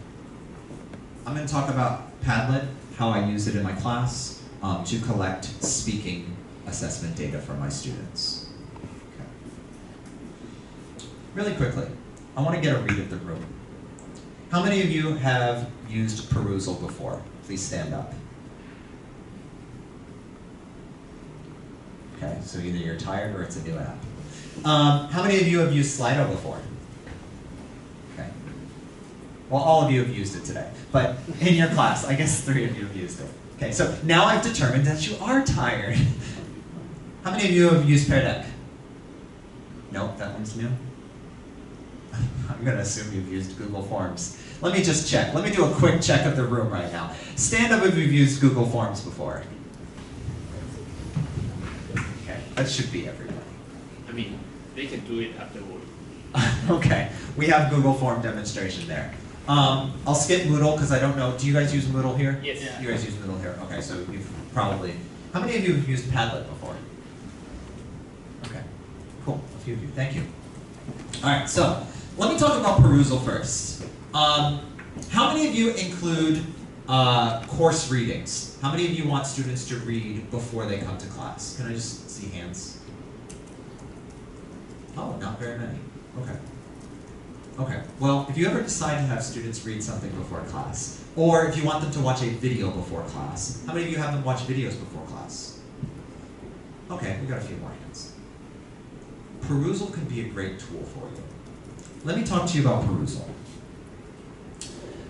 I'm going to talk about Padlet, how I use it in my class, to collect speaking assessment data for my students. Okay. Really quickly, I want to get a read of the room. How many of you have used Perusal before? Please stand up. Okay, so either you're tired or it's a new app. How many of you have used Slido before? Okay. Well, all of you have used it today, but in your class, I guess 3 of you have used it. Okay, so now I've determined that you are tired. How many of you have used Pear Deck? Nope, that one's new. I'm going to assume you've used Google Forms. Let me just check. Let me do a quick check of the room right now. Stand up if you've used Google Forms before. Okay, that should be everybody. I mean, they can do it afterward. Okay, we have Google Form demonstration there. I'll skip Moodle because I don't know. Do you guys use Moodle here? Yes. You guys use Moodle here. Okay, so you've probably. How many of you have used Padlet before? Okay, cool. A few of you. Thank you. All right, so let me talk about Perusal first. How many of you include course readings? How many of you want students to read before they come to class? Can I just see hands? Oh, not very many. Okay. Okay, well, if you ever decide to have students read something before class, or if you want them to watch a video before class, how many of you have them watch videos before class? Okay, we got a few more hands. Perusal can be a great tool for you. Let me talk to you about Perusal.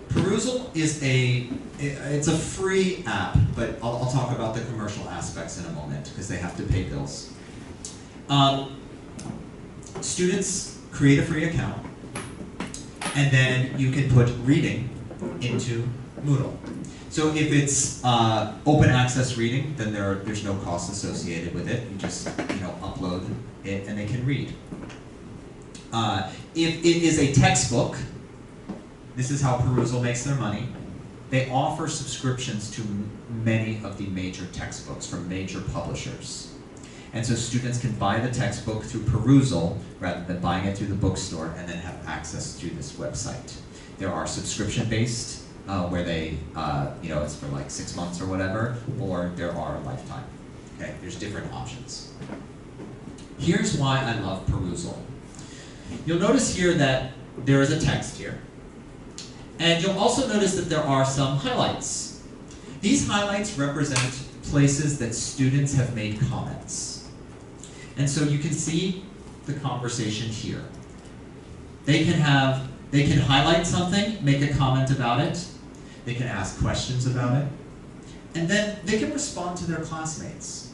Perusal is it's a free app, but I'll talk about the commercial aspects in a moment because they have to pay bills. Students create a free account, and then you can put reading into Moodle. So if it's open access reading, then there's no cost associated with it. You just upload it and they can read. If it is a textbook, this is how Perusal makes their money. They offer subscriptions to many of the major textbooks from major publishers. And so students can buy the textbook through Perusal rather than buying it through the bookstore and then have access through this website. There are subscription-based where they, it's for like 6 months or whatever, or there are a lifetime. Okay, there's different options. Here's why I love Perusal. You'll notice here that there is a text here. And you'll also notice that there are some highlights. These highlights represent places that students have made comments. And so you can see the conversation here. They can highlight something, make a comment about it, they can ask questions about it, and then they can respond to their classmates.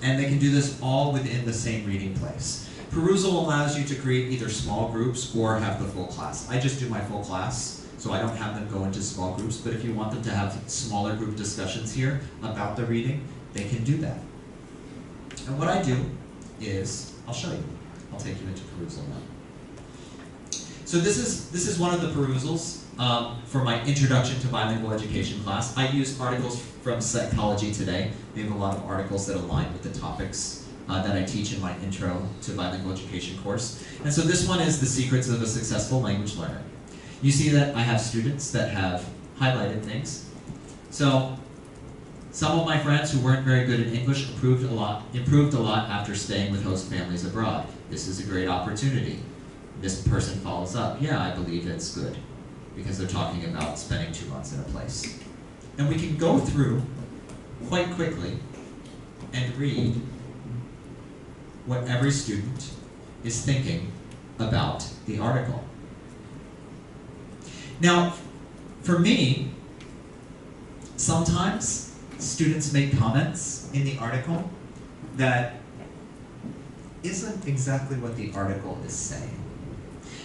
And they can do this all within the same reading place. Perusal allows you to create either small groups or have the full class. I just do my full class, so I don't have them go into small groups, but if you want them to have smaller group discussions here about the reading, they can do that. And what I do is, I'll show you. I'll take you into Perusal now. So this is one of the Perusals for my Introduction to Bilingual Education class. I use articles from Psychology Today. They have a lot of articles that align with the topics that I teach in my Intro to Bilingual Education course. And so this one is The Secrets of a Successful Language Learner. You see that I have students that have highlighted things. So some of my friends who weren't very good in English improved a lot after staying with host families abroad. This is a great opportunity. This person follows up, yeah, I believe it's good, because they're talking about spending 2 months in a place. And we can go through quite quickly and read what every student is thinking about the article. Now, for me, sometimes students make comments in the article that isn't exactly what the article is saying.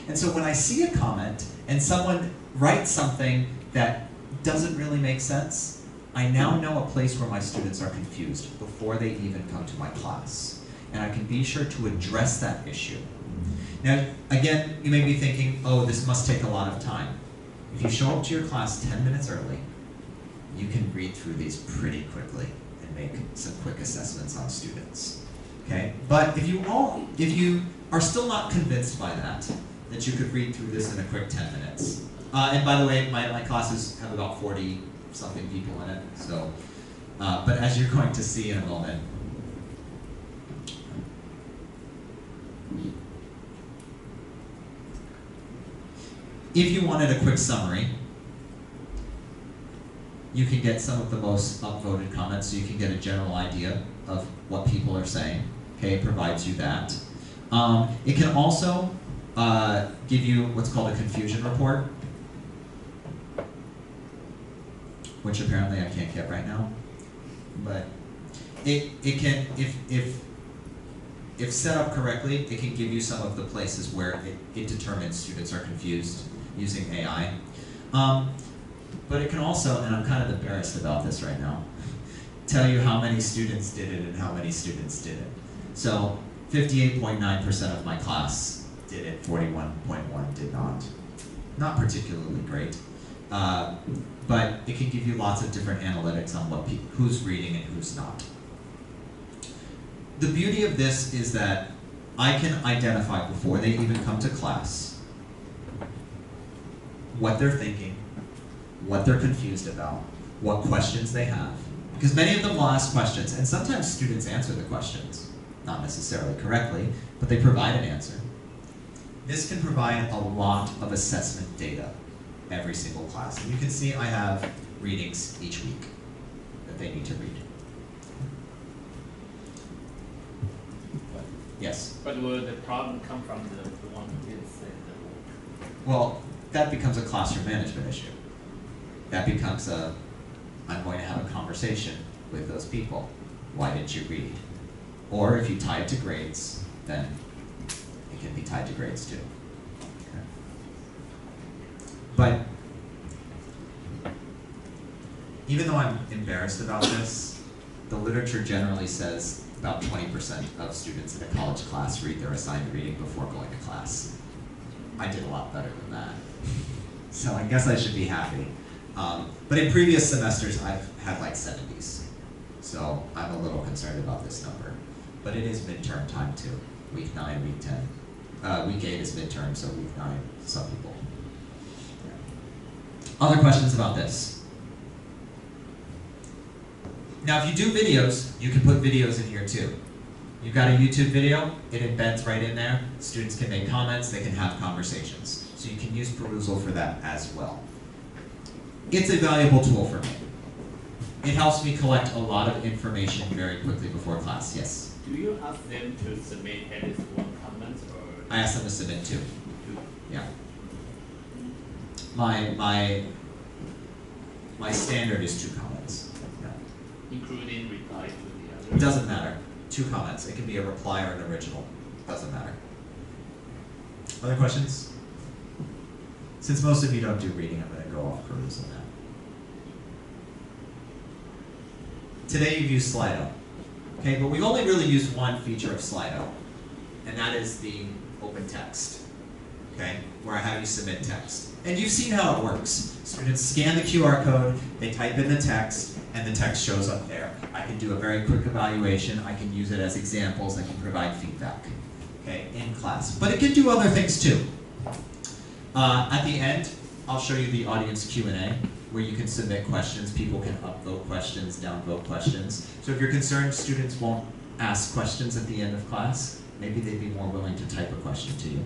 And so when I see a comment and someone writes something that doesn't really make sense, I now know a place where my students are confused before they even come to my class. And I can be sure to address that issue. Now, again, you may be thinking, oh, this must take a lot of time. If you show up to your class 10 minutes early, you can read through these pretty quickly and make some quick assessments on students. Okay? But if you are still not convinced by that you could read through this in a quick 10 minutes. And by the way, my classes have about 40-something people in it, so, but as you're going to see in a moment, if you wanted a quick summary, you can get some of the most upvoted comments, so you can get a general idea of what people are saying. Okay, it provides you that. It can also give you what's called a confusion report, which apparently I can't get right now. But it can, if set up correctly, it can give you some of the places where it determines students are confused using AI. But it can also, and I'm kind of embarrassed about this right now, tell you how many students did it and how many students didn't. So 58.9% of my class did it, 41.1 did not. Not particularly great, but it can give you lots of different analytics on who's reading and who's not. The beauty of this is that I can identify before they even come to class what they're thinking, what they're confused about, what questions they have. Because many of them will ask questions, and sometimes students answer the questions, not necessarily correctly, but they provide an answer. This can provide a lot of assessment data every single class. And you can see I have readings each week that they need to read. Yes? But will the problem come from the one who did say the work? Well, that becomes a classroom management issue. That becomes I'm going to have a conversation with those people. Why didn't you read? Or if you tie it to grades, then it can be tied to grades too. Okay. But even though I'm embarrassed about this, the literature generally says about 20% of students in a college class read their assigned reading before going to class. I did a lot better than that. So I guess I should be happy. But in previous semesters, I've had like 70s. So I'm a little concerned about this number. But it is midterm time too. Week 9, week 10. Week 8 is midterm, so week 9, some people. Yeah. Other questions about this? Now, if you do videos, you can put videos in here too. You've got a YouTube video, it embeds right in there. Students can make comments, they can have conversations. So you can use Perusal for that as well. It's a valuable tool for me. It helps me collect a lot of information very quickly before class. Yes? Do you ask them to submit at least one comment, or? I ask them to submit two. Yeah. My standard is 2 comments. Yeah. Including reply to the other? It doesn't matter. 2 comments. It can be a reply or an original. Doesn't matter. Other questions? Since most of you don't do reading, I'm going to go off Perusal now. Today you've used Slido. Okay, but we've only really used one feature of Slido, and that is the open text. Okay, where I have you submit text. And you've seen how it works. Students scan the QR code, they type in the text, and the text shows up there. I can do a very quick evaluation, I can use it as examples, I can provide feedback, okay, in class. But it can do other things too. At the end, I'll show you the audience Q&A, where you can submit questions. People can upvote questions, downvote questions. So if you're concerned students won't ask questions at the end of class, maybe they'd be more willing to type a question to you.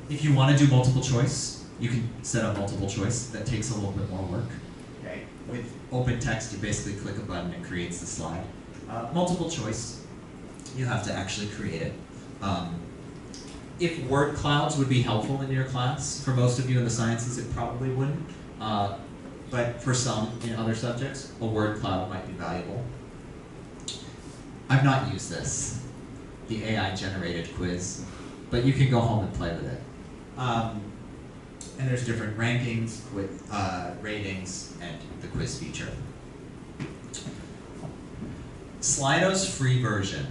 If you want to do multiple choice, you can set up multiple choice. That takes a little bit more work. Okay. With open text, you basically click a button and it creates the slide. Multiple choice, you have to actually create it. If word clouds would be helpful in your class, for most of you in the sciences it probably wouldn't. But for some in other subjects, a word cloud might be valuable. I've not used this, the AI generated quiz, but you can go home and play with it. And there's different rankings, ratings, and the quiz feature. Slido's free version,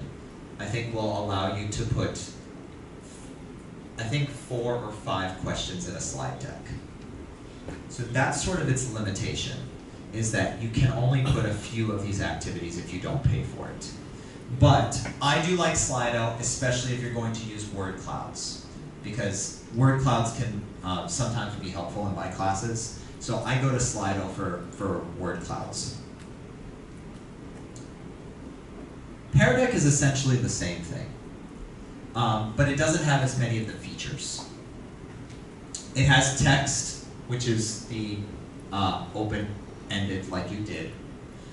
I think, will allow you to put, I think, 4 or 5 questions in a slide deck. So that's sort of its limitation, is that you can only put a few of these activities if you don't pay for it. But I do like Slido, especially if you're going to use word clouds, because word clouds can sometimes be helpful in my classes. So I go to Slido for word clouds. Pear Deck is essentially the same thing, but it doesn't have as many of the features. It has text, which is the open-ended like you did.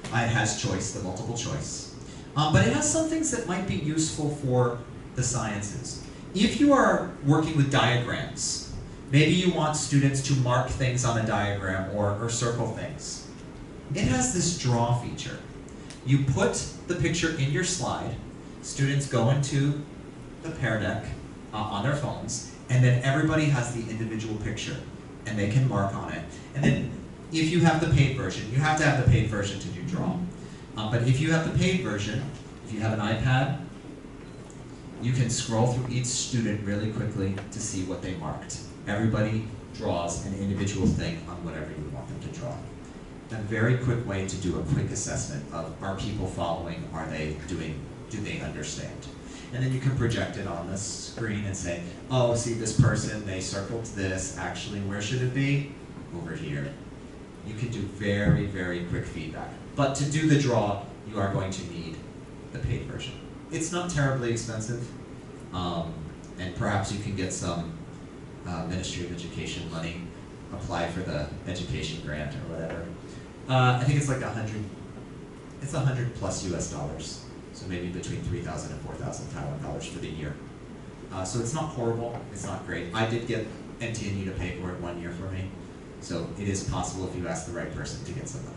It has choice, the multiple choice. But it has some things that might be useful for the sciences. If you are working with diagrams, maybe you want students to mark things on a diagram or circle things. It has this draw feature. You put the picture in your slide, students go into the Pear Deck on their phones, and then everybody has the individual picture, and they can mark on it. And then if you have the paid version, you have to have the paid version to do draw. But if you have the paid version, if you have an iPad, you can scroll through each student really quickly to see what they marked. Everybody draws an individual thing on whatever you want them to draw. A very quick way to do a quick assessment of, are people following, are they doing, do they understand? And then you can project it on the screen and say, oh, see this person, they circled this, actually where should it be? Over here. You can do very, very quick feedback. But to do the draw, you are going to need the paid version. It's not terribly expensive, and perhaps you can get some Ministry of Education money, apply for the education grant or whatever. I think it's like 100 plus US dollars. So maybe between 3,000 and 4,000 Taiwan dollars for the year. So it's not horrible, it's not great. I did get NTNU to pay for it 1 year for me. So it is possible if you ask the right person to get some money.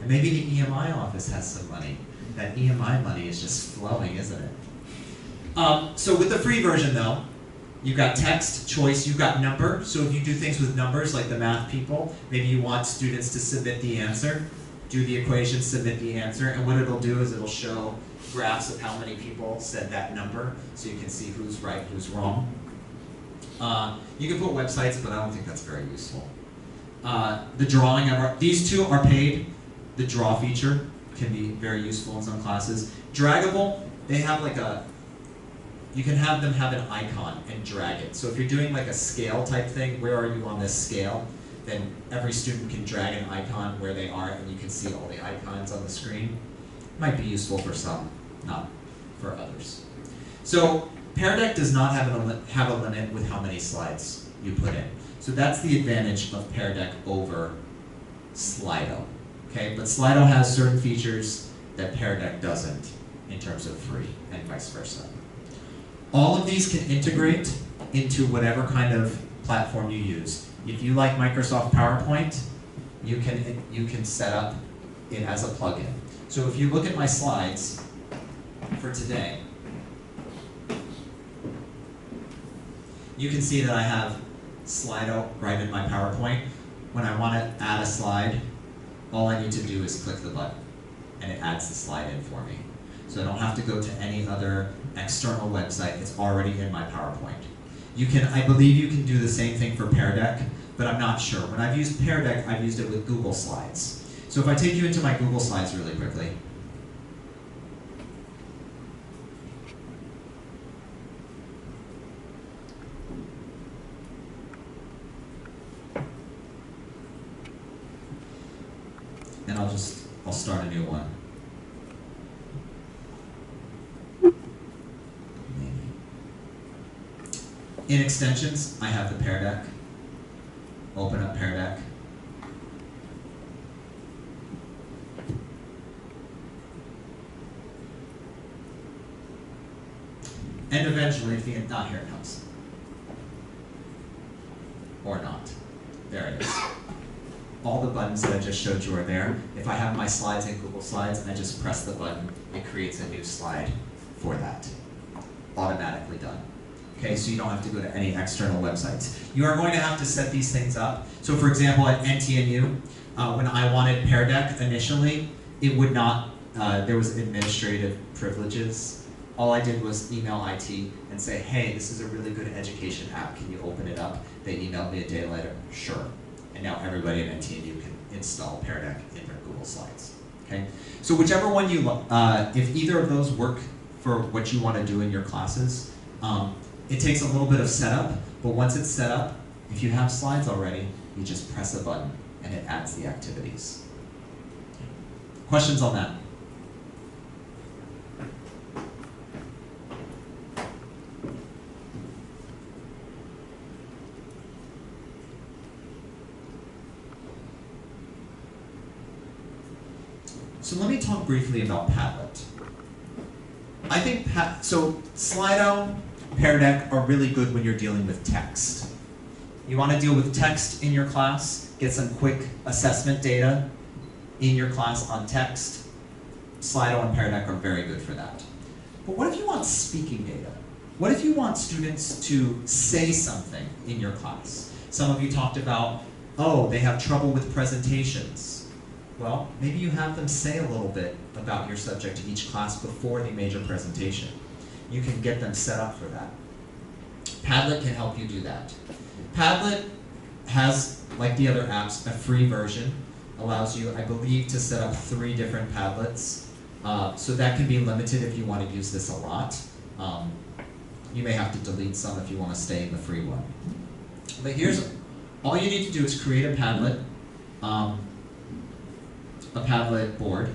And maybe the EMI office has some money. That EMI money is just flowing, isn't it? So with the free version though, you've got text, choice, you've got number. So if you do things with numbers like the math people, maybe you want students to submit the answer, do the equation, submit the answer, and what it'll do is it'll show graphs of how many people said that number, so you can see who's right, who's wrong. You can put websites, but I don't think that's very useful. The drawing, these two are paid. The draw feature can be very useful in some classes. Draggable, they have like you can have them have an icon and drag it. So if you're doing like a scale type thing, where are you on this scale? Then every student can drag an icon where they are and you can see all the icons on the screen. Might be useful for some, not for others. So Pear Deck does not have a limit with how many slides you put in. So that's the advantage of Pear Deck over Slido. Okay, but Slido has certain features that Pear Deck doesn't in terms of free and vice versa. All of these can integrate into whatever kind of platform you use. If you like Microsoft PowerPoint, you can set up it as a plugin. So if you look at my slides for today, you can see that I have Slido right in my PowerPoint. When I want to add a slide, all I need to do is click the button, and it adds the slide in for me. So I don't have to go to any other external website. It's already in my PowerPoint. I believe you can do the same thing for Pear Deck, but I'm not sure. When I've used Pear Deck, I've used it with Google Slides. So if I take you into my Google Slides really quickly, and I'll start a new one. In extensions, I have the Pear Deck. Open up Pear Deck. And eventually, here it comes. Or not. There it is. All the buttons that I just showed you are there. If I have my slides in Google Slides and I just press the button, it creates a new slide for that. Automatically done. Okay, so you don't have to go to any external websites. You are going to have to set these things up. So for example, at NTNU, when I wanted Pear Deck initially, it would not, there was administrative privileges. All I did was email IT and say, hey, this is a really good education app, can you open it up? They emailed me a day later, sure. And now everybody at NTNU can install Pear Deck in their Google Slides. Okay, so whichever one you, if either of those work for what you want to do in your classes, it takes a little bit of setup, but once it's set up, if you have slides already, you just press a button and it adds the activities. Questions on that? So let me talk briefly about Padlet. I think, so Slido, Pear Deck are really good when you're dealing with text. You want to deal with text in your class, get some quick assessment data in your class on text. Slido and Pear Deck are very good for that. But what if you want speaking data? What if you want students to say something in your class? Some of you talked about, oh, they have trouble with presentations. Well, maybe you have them say a little bit about your subject to each class before the major presentation. You can get them set up for that. Padlet can help you do that. Padlet has, like the other apps, a free version. Allows you, I believe, to set up 3 different Padlets. So that can be limited if you want to use this a lot. You may have to delete some if you want to stay in the free one. But here's, all you need to do is create a Padlet board,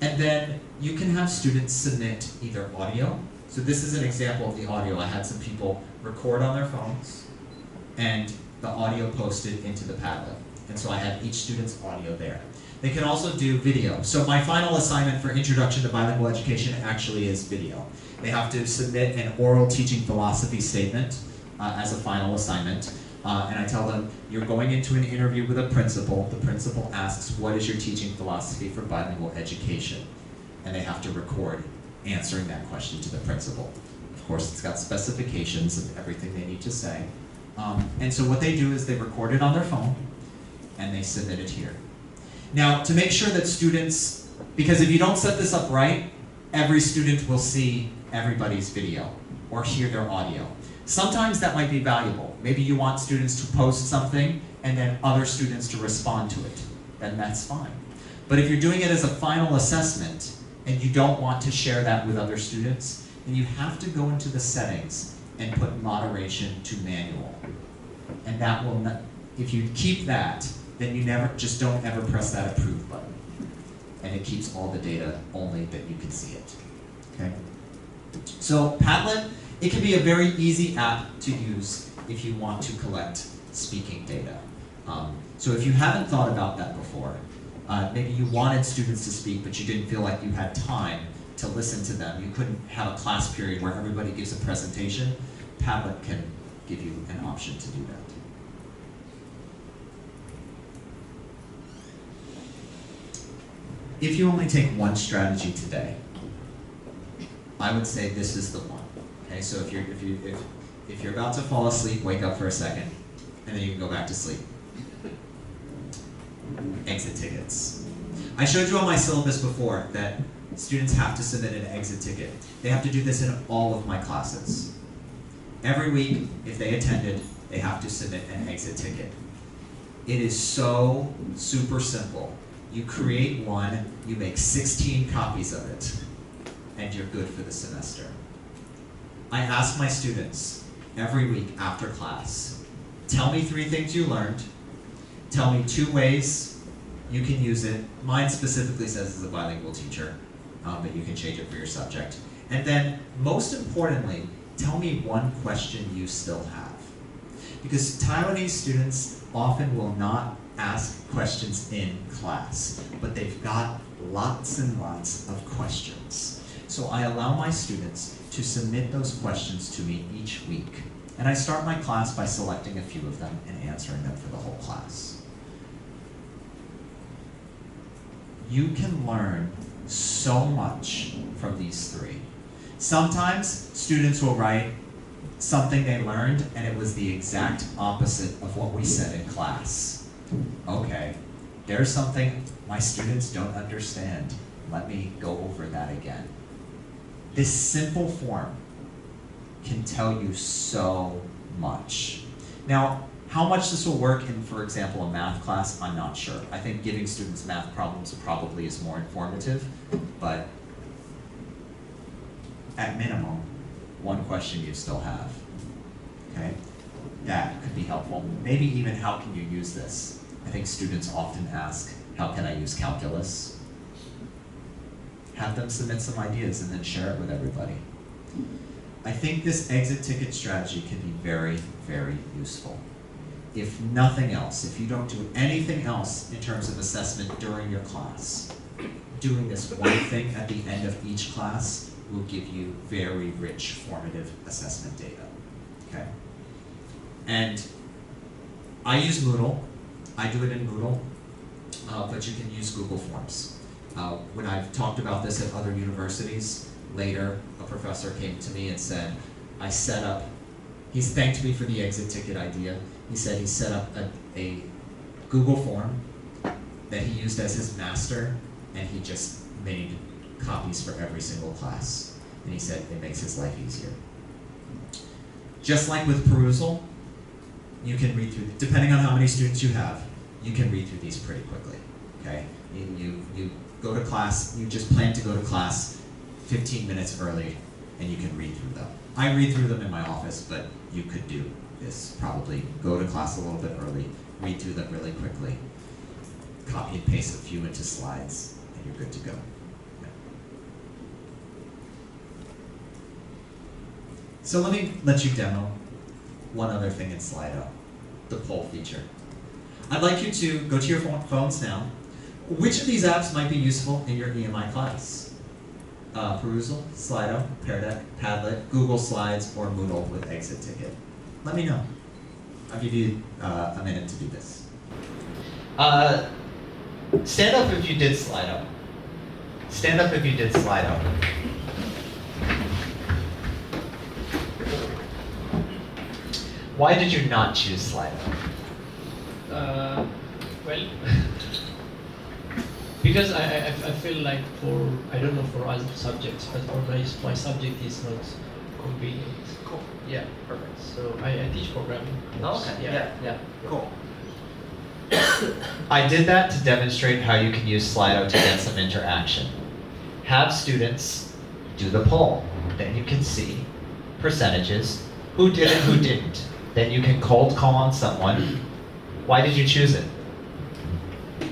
and then you can have students submit either audio. So this is an example of the audio. I had some people record on their phones, and the audio posted into the Padlet. And so I had each student's audio there. They can also do video. So my final assignment for Introduction to Bilingual Education actually is video. They have to submit an oral teaching philosophy statement as a final assignment. And I tell them, you're going into an interview with a principal. The principal asks, what is your teaching philosophy for bilingual education? And they have to record answering that question to the principal. Of course, it's got specifications of everything they need to say. And so what they do is they record it on their phone, and they submit it here. Now, to make sure that students, because if you don't set this up right, every student will see everybody's video or hear their audio. Sometimes that might be valuable. Maybe you want students to post something and then other students to respond to it. Then that's fine. But if you're doing it as a final assessment and you don't want to share that with other students, then you have to go into the settings and put moderation to manual. And that will not, if you keep that, then you just don't ever press that approve button. And it keeps all the data only that you can see it, okay? So Padlet, it can be a very easy app to use if you want to collect speaking data. So if you haven't thought about that before, maybe you wanted students to speak, but you didn't feel like you had time to listen to them. You couldn't have a class period where everybody gives a presentation. Padlet can give you an option to do that. If you only take one strategy today, I would say this is the one. Okay, so if you're about to fall asleep, wake up for a second, and then you can go back to sleep. Exit tickets. I showed you on my syllabus before that students have to submit an exit ticket. They have to do this in all of my classes. Every week, if they attended, they have to submit an exit ticket. It is so super simple. You create one, you make 16 copies of it, and you're good for the semester. I ask my students every week after class, tell me 3 things you learned, tell me 2 ways you can use it. Mine specifically says as a bilingual teacher, but you can change it for your subject. And then, most importantly, tell me 1 question you still have. Because Taiwanese students often will not ask questions in class, but they've got lots and lots of questions. So I allow my students to submit those questions to me each week. And I start my class by selecting a few of them and answering them for the whole class. You can learn so much from these 3. Sometimes students will write something they learned and it was the exact opposite of what we said in class. Okay, there's something my students don't understand. Let me go over that again. This simple form can tell you so much. Now, how much this will work in, for example, a math class, I'm not sure. I think giving students math problems probably is more informative, but at minimum, 1 question you still have, okay? That could be helpful. Maybe even how can you use this? I think students often ask, how can I use calculus? Have them submit some ideas and then share it with everybody. I think this exit ticket strategy can be very, very useful. If nothing else, if you don't do anything else in terms of assessment during your class, doing this 1 thing at the end of each class will give you very rich formative assessment data, okay? And I use Moodle. I do it in Moodle, but you can use Google Forms. When I've talked about this at other universities, later a professor came to me and said, he's thanked me for the exit ticket idea. He said he set up a Google form that he used as his master, and he just made copies for every single class. And he said it makes his life easier. Just like with perusal, you can read through, depending on how many students you have, you can read through these pretty quickly, okay? You go to class, you just plan to go to class 15 minutes early, and you can read through them. I read through them in my office, but you could do this probably. Go to class a little bit early, read through them really quickly, copy and paste a few into slides, and you're good to go. Yeah. So let you demo one other thing in Slido, the poll feature. I'd like you to go to your phones now. Which of these apps might be useful in your EMI class? Perusal, Slido, Pear Deck, Padlet, Google Slides, or Moodle with Exit Ticket. Let me know. I'll give you a minute to do this. Stand up if you did Slido. Stand up if you did Slido. Why did you not choose Slido? Well, because I feel like for, I don't know for other subjects, but for my subject is not convenient. Cool. Yeah, perfect. So I teach programming. Okay, Yeah. Cool. I did that to demonstrate how you can use Slido to get some interaction. Have students do the poll. Then you can see percentages, who did it, who didn't. Then you can cold call on someone. Why did you choose it?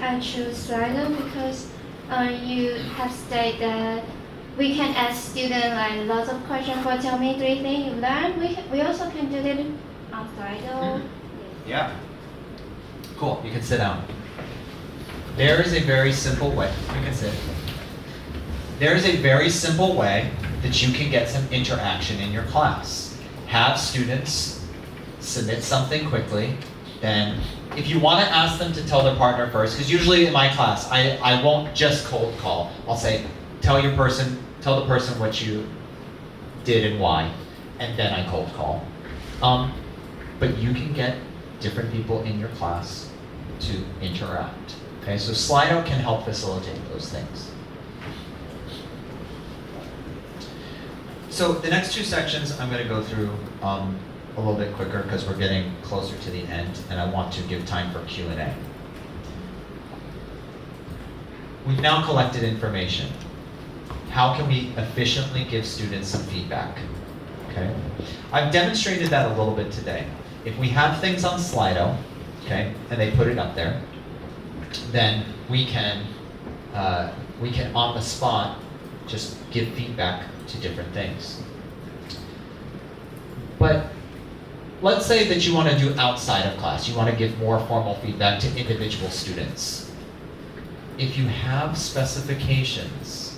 I choose Slido because you have stated that we can ask students like lots of questions for tell me 3 things you learned. We also can do that on Slido. Yeah. Cool, you can sit down. There is a very simple way, you can sit. There is a very simple way that you can get some interaction in your class. Have students submit something quickly, then if you want to ask them to tell their partner first, because usually in my class, I won't just cold call. I'll say, tell the person what you did and why, and then I cold call. But you can get different people in your class to interact. Okay, so Slido can help facilitate those things. So the next 2 sections I'm going to go through a little bit quicker because we're getting closer to the end and I want to give time for Q&A. We've now collected information. How can we efficiently give students some feedback? Okay, I've demonstrated that a little bit today. If we have things on Slido, okay, and they put it up there, then we can on the spot just give feedback to different things. But let's say that you want to do outside of class. You want to give more formal feedback to individual students. If you have specifications,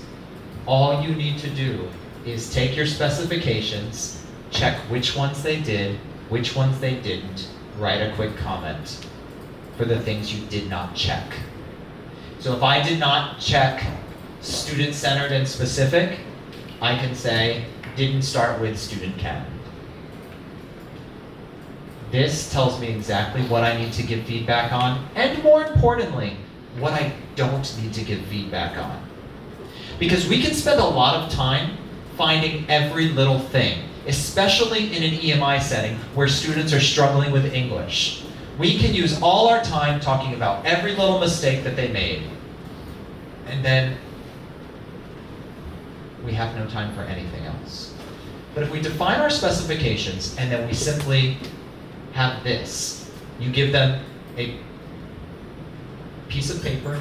all you need to do is take your specifications, check which ones they did, which ones they didn't, write a quick comment for the things you did not check. So if I did not check student-centered and specific, I can say, didn't start with student count. This tells me exactly what I need to give feedback on, and more importantly, what I don't need to give feedback on. Because we can spend a lot of time finding every little thing, especially in an EMI setting where students are struggling with English. We can use all our time talking about every little mistake that they made, and then we have no time for anything else. But if we define our specifications and then we simply have this, you give them a piece of paper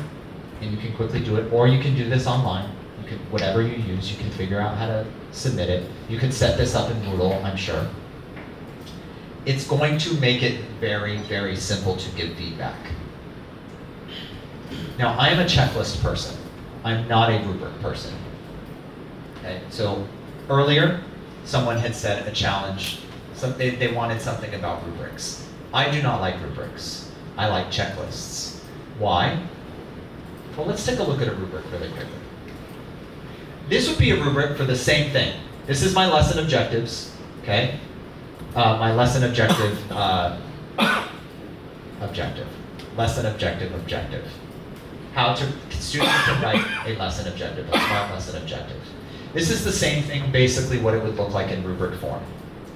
and you can quickly do it, or you can do this online. You can, whatever you use, you can figure out how to submit it. You can set this up in Moodle, I'm sure. It's going to make it very, very simple to give feedback. Now, I am a checklist person. I'm not a rubric person. Okay, so earlier, someone had said a challenge. So they wanted something about rubrics. I do not like rubrics. I like checklists. Why? Well, let's take a look at a rubric really quickly. This would be a rubric for the same thing. This is my lesson objectives, okay? My lesson objective, lesson objective. How to, students can write a lesson objective, a smart lesson objective. This is the same thing, basically what it would look like in rubric form,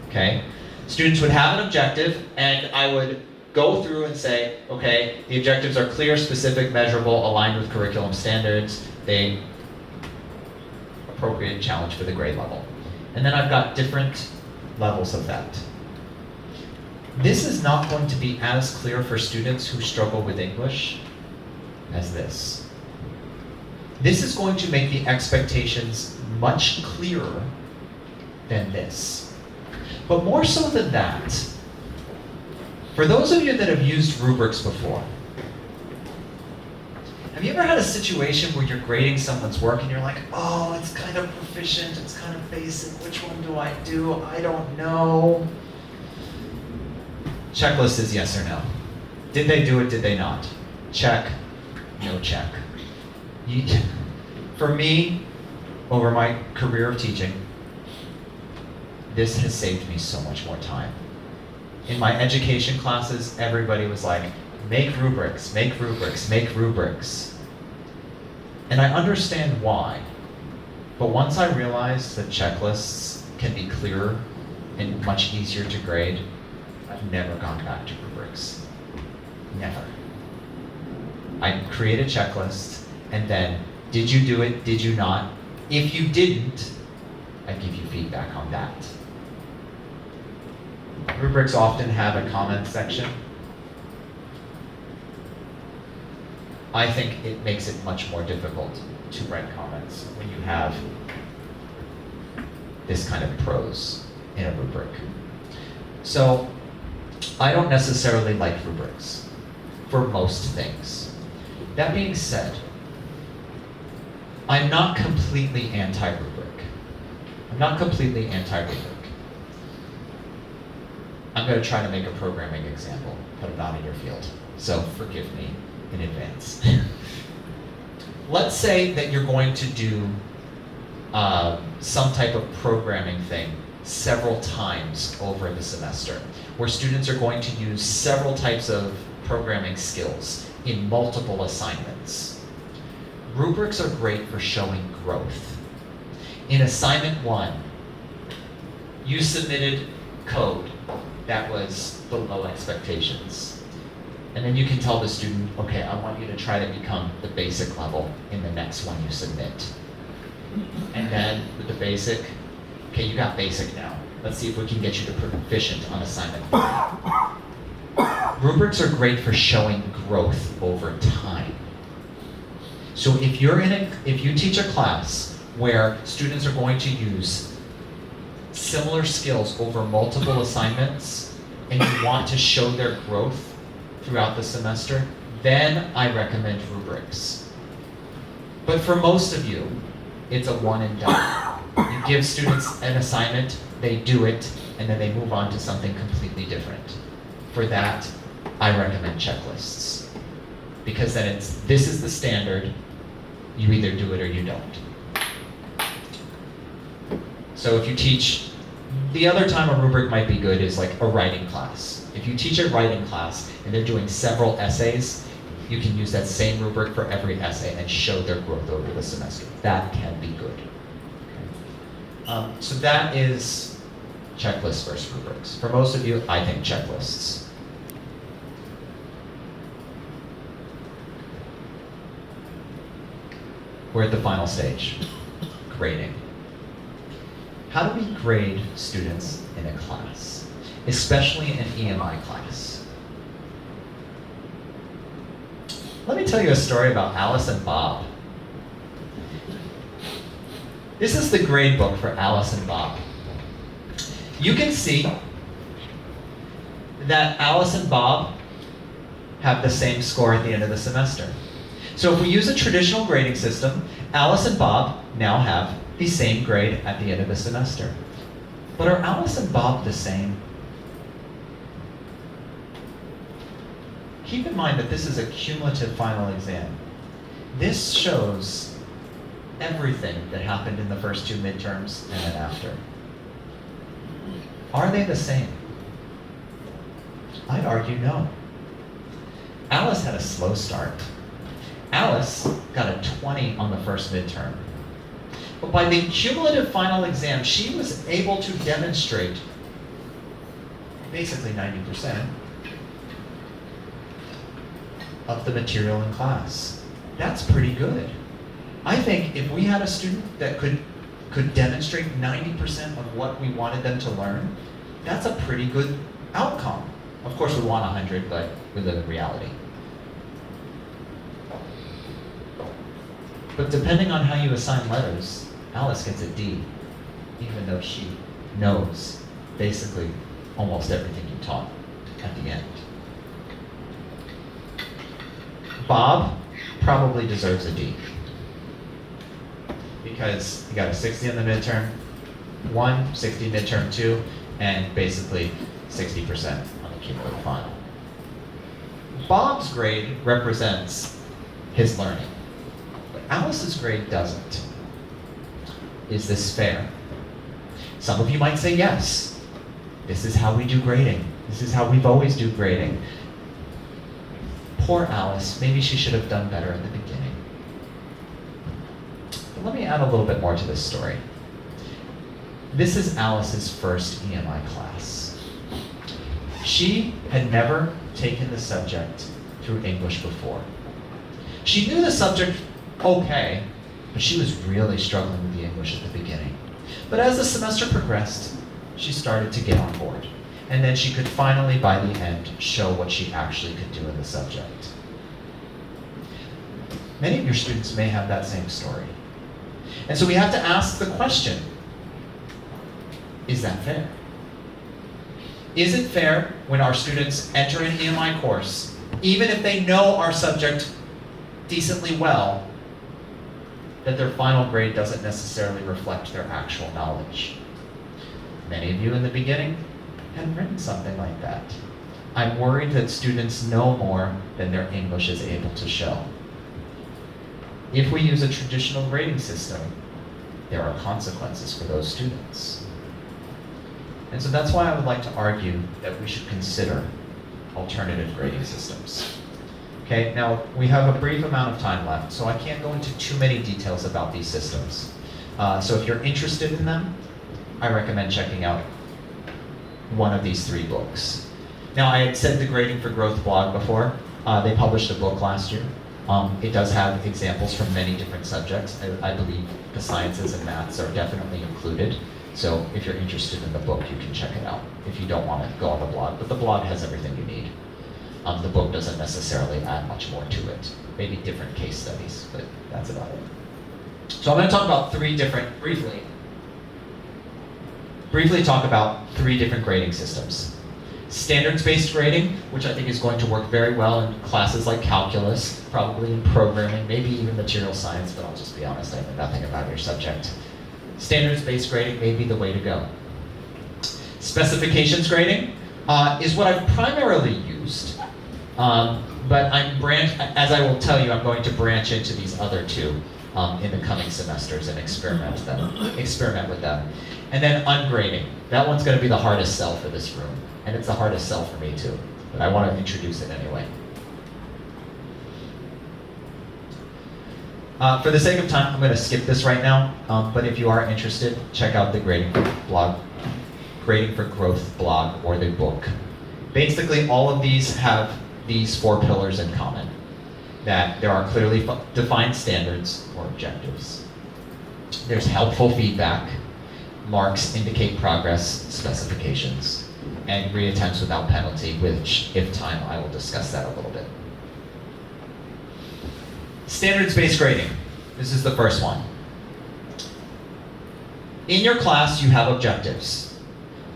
okay? Students would have an objective, and I would go through and say, okay, the objectives are clear, specific, measurable, aligned with curriculum standards, they appropriate challenge for the grade level. And then I've got different levels of that. This is not going to be as clear for students who struggle with English as this. This is going to make the expectations much clearer than this. But more so than that, for those of you that have used rubrics before, have you ever had a situation where you're grading someone's work and you're like, oh, it's kind of proficient, it's kind of basic, which one do? I don't know. Checklist is yes or no. Did they do it, did they not? Check, no check. For me, over my career of teaching, this has saved me so much more time. In my education classes, everybody was like, make rubrics, make rubrics, make rubrics. And I understand why. But once I realized that checklists can be clearer and much easier to grade, I've never gone back to rubrics. Never. I create a checklist, and then, did you do it, did you not? If you didn't, I give you feedback on that. Rubrics often have a comment section. I think it makes it much more difficult to write comments when you have this kind of prose in a rubric. So, I don't necessarily like rubrics for most things. That being said, I'm not completely anti-rubric. I'm not completely anti-rubric. I'm going to try to make a programming example, but I'm not in your field, so forgive me in advance. Let's say that you're going to do some type of programming thing several times over the semester, where students are going to use several types of programming skills in multiple assignments. Rubrics are great for showing growth. In assignment 1, you submitted code that was below expectations. And then you can tell the student, okay, I want you to try to become the basic level in the next one you submit. And then with the basic, okay, you got basic now. Let's see if we can get you to proficient on assignment 3. Rubrics are great for showing growth over time. So if you teach a class where students are going to use similar skills over multiple assignments, and you want to show their growth throughout the semester, then I recommend rubrics. But for most of you, it's a one and done. You give students an assignment, they do it, and then they move on to something completely different. For that, I recommend checklists. Because then this is the standard, you either do it or you don't. So if you teach, the other time a rubric might be good is like a writing class. If you teach a writing class and they're doing several essays, you can use that same rubric for every essay and show their growth over the semester. That can be good. Okay. So that is checklists versus rubrics. For most of you, I think checklists. We're at the final stage, grading. How do we grade students in a class, especially an EMI class? Let me tell you a story about Alice and Bob. This is the grade book for Alice and Bob. You can see that Alice and Bob have the same score at the end of the semester. So if we use a traditional grading system, Alice and Bob now have the same grade at the end of the semester. But are Alice and Bob the same? Keep in mind that this is a cumulative final exam. This shows everything that happened in the first 2 midterms and then after. Are they the same? I'd argue no. Alice had a slow start. Alice got a 20 on the first midterm. But by the cumulative final exam, she was able to demonstrate basically 90% of the material in class. That's pretty good. I think if we had a student that could could demonstrate 90% of what we wanted them to learn, that's a pretty good outcome. Of course, we want 100, but we live in reality. But depending on how you assign letters, Alice gets a D, even though she knows basically almost everything you taught at the end. Bob probably deserves a D because he got a 60 in the midterm, 60 midterm 2, and basically 60% on the cumulative final. Bob's grade represents his learning, but Alice's grade doesn't. Is this fair? Some of you might say yes. This is how we do grading. This is how we've always do grading. Poor Alice, maybe she should have done better at the beginning. But let me add a little bit more to this story. This is Alice's first EMI class. She had never taken the subject through English before. She knew the subject okay, but she was really struggling with the English at the beginning. But as the semester progressed, she started to get on board. And then she could finally, by the end, show what she actually could do in the subject. Many of your students may have that same story. And so we have to ask the question, is that fair? Is it fair when our students enter an EMI course, even if they know our subject decently well, that their final grade doesn't necessarily reflect their actual knowledge? Many of you in the beginning had written something like that. I'm worried that students know more than their English is able to show. If we use a traditional grading system, there are consequences for those students. And so that's why I would like to argue that we should consider alternative grading systems. Okay, now we have a brief amount of time left, so I can't go into too many details about these systems. So if you're interested in them, I recommend checking out one of these 3 books. Now, I had said the Grading for Growth blog before. They published a book last year. It does have examples from many different subjects. I believe the sciences and maths are definitely included. So if you're interested in the book, you can check it out if you don't want to go on the blog. But the blog has everything you need. The book doesn't necessarily add much more to it. Maybe different case studies, but that's about it. So I'm going to talk about briefly talk about 3 different grading systems. Standards-based grading, which I think is going to work very well in classes like calculus, probably in programming, maybe even material science, but I'll just be honest, I know nothing about your subject. Standards-based grading may be the way to go. Specifications grading is what I've primarily used, but as I will tell you, I'm going to branch into these other 2 in the coming semesters and experiment with them. And then ungrading. That one's going to be the hardest sell for this room, and it's the hardest sell for me too, but I want to introduce it anyway. For the sake of time, I'm going to skip this right now, but if you are interested, check out the Grading for Growth blog or the book. Basically, all of these have these 4 pillars in common. That there are clearly defined standards or objectives. There's helpful feedback, marks indicate progress, specifications, and reattempts without penalty, which, if time, I will discuss that a little bit. Standards-based grading. This is the first one. In your class, you have objectives.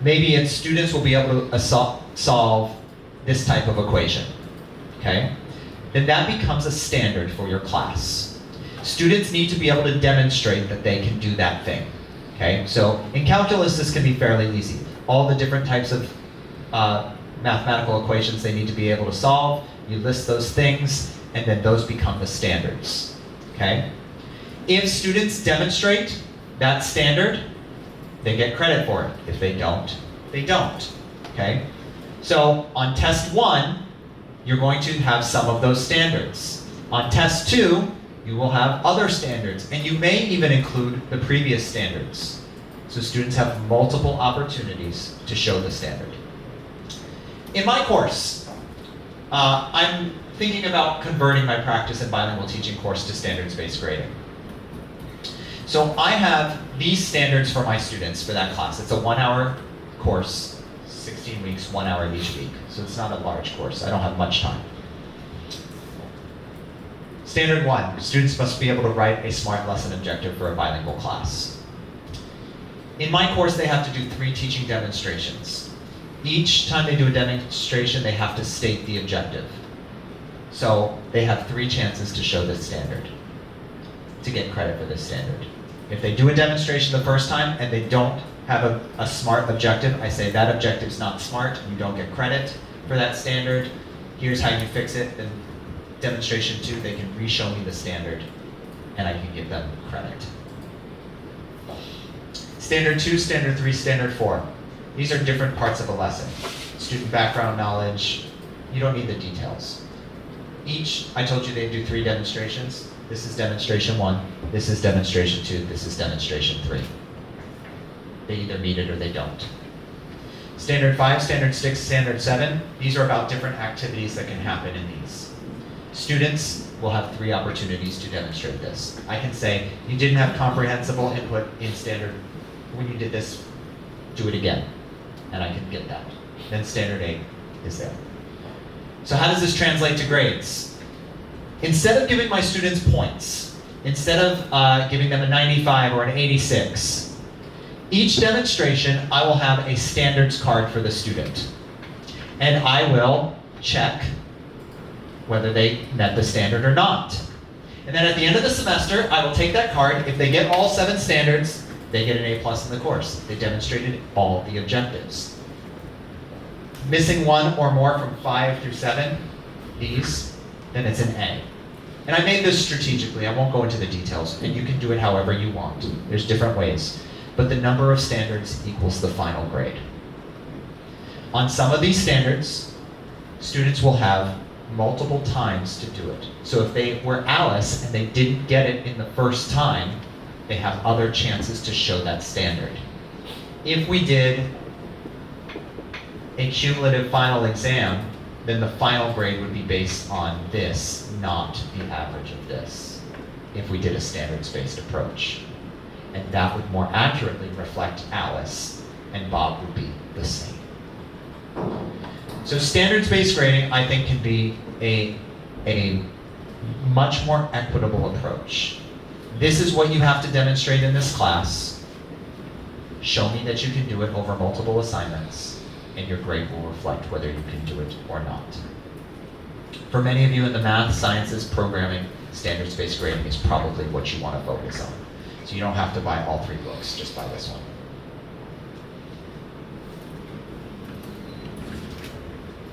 Maybe it's students will be able to solve this type of equation, okay? Then that becomes a standard for your class. Students need to be able to demonstrate that they can do that thing, okay? So in calculus, this can be fairly easy. All the different types of mathematical equations they need to be able to solve, you list those things, and then those become the standards, okay? If students demonstrate that standard, they get credit for it. If they don't, they don't, okay? So on test 1, you're going to have some of those standards. On test 2, you will have other standards, and you may even include the previous standards. So students have multiple opportunities to show the standard. In my course, I'm thinking about converting my practice and bilingual teaching course to standards-based grading. So I have these standards for my students for that class. It's a 1-hour course, 16 weeks, 1 hour each week. So it's not a large course. I don't have much time. Standard 1, students must be able to write a SMART lesson objective for a bilingual class. In my course, they have to do 3 teaching demonstrations. Each time they do a demonstration, they have to state the objective. So they have 3 chances to show this standard, to get credit for this standard. If they do a demonstration the first time and they don't have a SMART objective, I say that objective's not SMART, you don't get credit for that standard. Here's how you fix it. Then demonstration 2, they can re-show me the standard and I can give them credit. Standard 2, standard 3, standard 4. These are different parts of a lesson. Student background knowledge, you don't need the details. Each, I told you they do 3 demonstrations. This is demonstration 1, this is demonstration 2, this is demonstration 3. They either meet it or they don't. Standard 5, standard 6, standard 7, these are about different activities that can happen in these. Students will have 3 opportunities to demonstrate this. I can say, you didn't have comprehensible input in standard, when you did this, do it again. And I can get that. Then standard 8 is there. So how does this translate to grades? Instead of giving my students points, instead of giving them a 95 or an 86, each demonstration I will have a standards card for the student. And I will check whether they met the standard or not. And then at the end of the semester, I will take that card. If they get all 7 standards, they get an A+ in the course. They demonstrated all the objectives. Missing 1 or more from 5 through 7, these, then it's an A. And I made this strategically. I won't go into the details, and you can do it however you want. There's different ways. But the number of standards equals the final grade. On some of these standards, students will have multiple times to do it. So if they were Alice and they didn't get it in the first time, they have other chances to show that standard. If we did a cumulative final exam, then the final grade would be based on this, not the average of this, if we did a standards-based approach. And that would more accurately reflect Alice, and Bob would be the same. So standards-based grading, I think, can be a much more equitable approach. This is what you have to demonstrate in this class. Show me that you can do it over multiple assignments, and your grade will reflect whether you can do it or not. For many of you in the math, sciences, programming, standards-based grading is probably what you want to focus on. So you don't have to buy all 3 books, just buy this one.